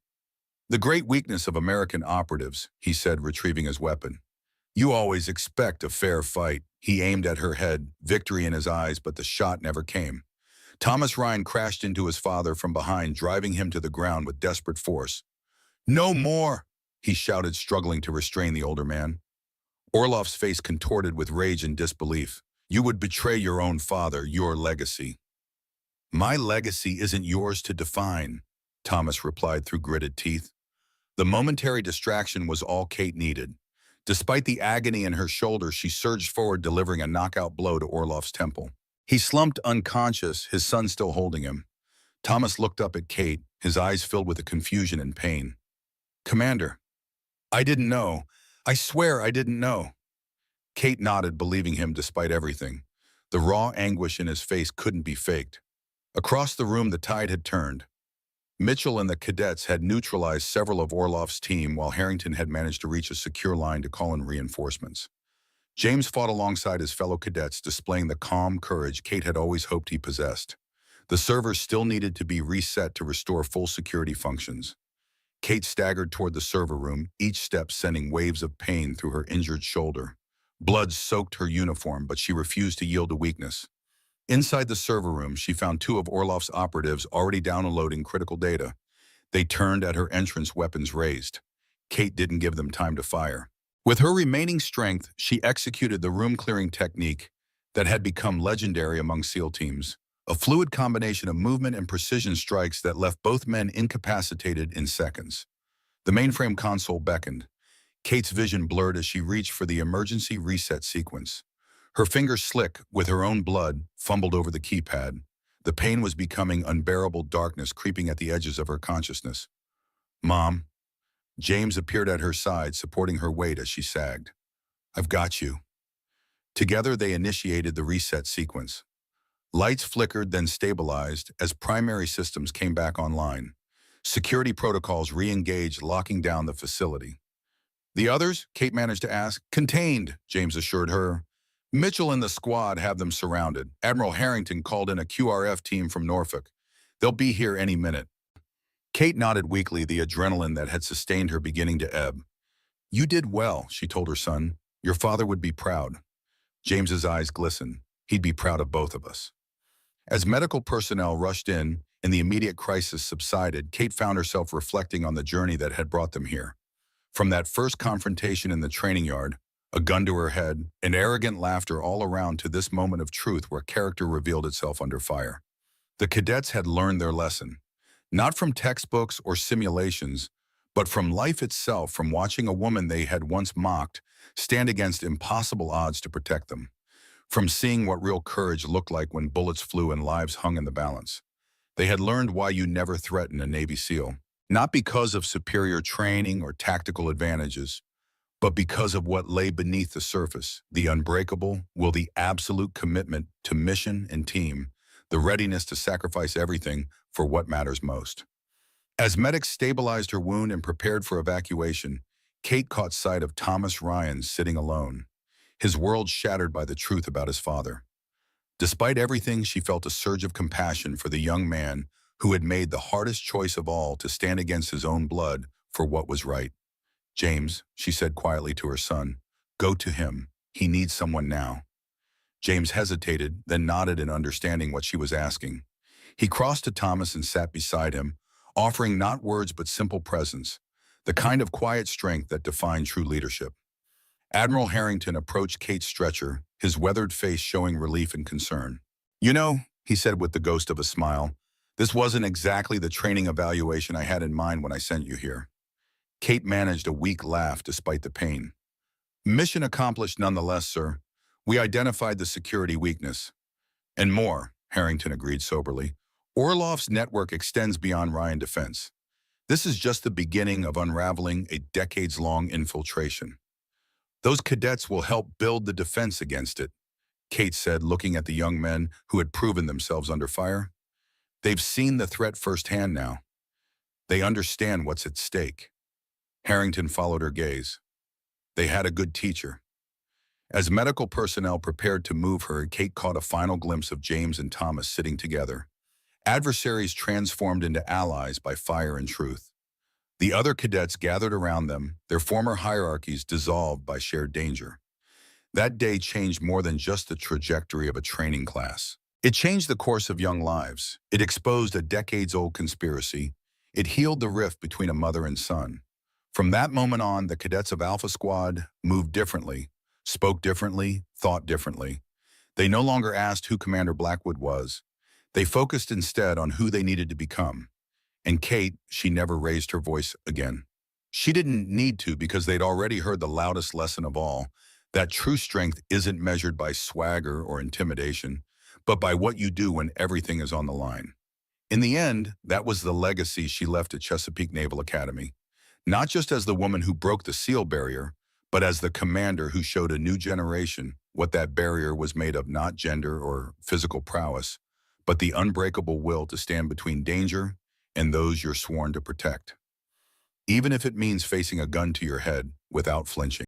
The great weakness of American operatives, he said, retrieving his weapon. You always expect a fair fight. He aimed at her head, victory in his eyes, but the shot never came. Thomas Ryan crashed into his father from behind, driving him to the ground with desperate force. No more, he shouted, struggling to restrain the older man. Orlov's face contorted with rage and disbelief. You would betray your own father, your legacy. My legacy isn't yours to define, Thomas replied through gritted teeth. The momentary distraction was all Kate needed. Despite the agony in her shoulder, she surged forward, delivering a knockout blow to Orlov's temple. He slumped unconscious, his son still holding him. Thomas looked up at Kate, his eyes filled with confusion and pain. Commander, I didn't know. I swear I didn't know. Kate nodded, believing him despite everything. The raw anguish in his face couldn't be faked. Across the room, the tide had turned. Mitchell and the cadets had neutralized several of Orlov's team, while Harrington had managed to reach a secure line to call in reinforcements. James fought alongside his fellow cadets, displaying the calm courage Kate had always hoped he possessed. The servers still needed to be reset to restore full security functions. Kate staggered toward the server room, each step sending waves of pain through her injured shoulder. Blood soaked her uniform, but she refused to yield to weakness. Inside the server room, she found two of Orlov's operatives already downloading critical data. They turned at her entrance, weapons raised. Kate didn't give them time to fire. With her remaining strength, she executed the room-clearing technique that had become legendary among SEAL teams, a fluid combination of movement and precision strikes that left both men incapacitated in seconds. The mainframe console beckoned. Kate's vision blurred as she reached for the emergency reset sequence. Her fingers, slick with her own blood, fumbled over the keypad. The pain was becoming unbearable, darkness creeping at the edges of her consciousness. Mom. James appeared at her side, supporting her weight as she sagged. I've got you. Together, they initiated the reset sequence. Lights flickered, then stabilized as primary systems came back online. Security protocols re-engaged, locking down the facility. The others, Kate managed to ask. Contained, James assured her. Mitchell and the squad have them surrounded. Admiral Harrington called in a QRF team from Norfolk. They'll be here any minute. Kate nodded weakly, the adrenaline that had sustained her beginning to ebb. You did well, she told her son. Your father would be proud. James's eyes glistened. He'd be proud of both of us. As medical personnel rushed in and the immediate crisis subsided, Kate found herself reflecting on the journey that had brought them here. From that first confrontation in the training yard, a gun to her head, and arrogant laughter all around, to this moment of truth where character revealed itself under fire. The cadets had learned their lesson. Not from textbooks or simulations, but from life itself, from watching a woman they had once mocked stand against impossible odds to protect them. from seeing what real courage looked like when bullets flew and lives hung in the balance. They had learned why you never threaten a Navy SEAL, not because of superior training or tactical advantages, but because of what lay beneath the surface, the unbreakable, the absolute commitment to mission and team, the readiness to sacrifice everything for what matters most. As medics stabilized her wound and prepared for evacuation, Kate caught sight of Thomas Ryan sitting alone, his world shattered by the truth about his father. Despite everything, she felt a surge of compassion for the young man who had made the hardest choice of all to stand against his own blood for what was right. "James," she said quietly to her son, "go to him. He needs someone now." James hesitated, then nodded in understanding what she was asking. He crossed to Thomas and sat beside him, offering not words but simple presence, the kind of quiet strength that defined true leadership. Admiral Harrington approached Kate's stretcher, his weathered face showing relief and concern. "You know," he said with the ghost of a smile, "this wasn't exactly the training evaluation I had in mind when I sent you here." Kate managed a weak laugh despite the pain. "Mission accomplished nonetheless, sir. We identified the security weakness." "And more," Harrington agreed soberly. "Orlov's network extends beyond Ryan defense. This is just the beginning of unraveling a decades-long infiltration. Those cadets will help build the defense against it," Kate said, looking at the young men who had proven themselves under fire. "They've seen the threat firsthand now. They understand what's at stake." Harrington followed her gaze. They had a good teacher. As medical personnel prepared to move her, Kate caught a final glimpse of James and Thomas sitting together, adversaries transformed into allies by fire and truth. The other cadets gathered around them, their former hierarchies dissolved by shared danger. That day changed more than just the trajectory of a training class. It changed the course of young lives. It exposed a decades-old conspiracy. It healed the rift between a mother and son. From that moment on, the cadets of Alpha Squad moved differently, spoke differently, thought differently. They no longer asked who Commander Blackwood was. They focused instead on who they needed to become. And Kate, she never raised her voice again. She didn't need to because they'd already heard the loudest lesson of all, that true strength isn't measured by swagger or intimidation, but by what you do when everything is on the line. In the end, that was the legacy she left at Chesapeake Naval Academy. Not just as the woman who broke the SEAL barrier, but as the commander who showed a new generation what that barrier was made of, not gender or physical prowess, but the unbreakable will to stand between danger and those you're sworn to protect. Even if it means facing a gun to your head without flinching.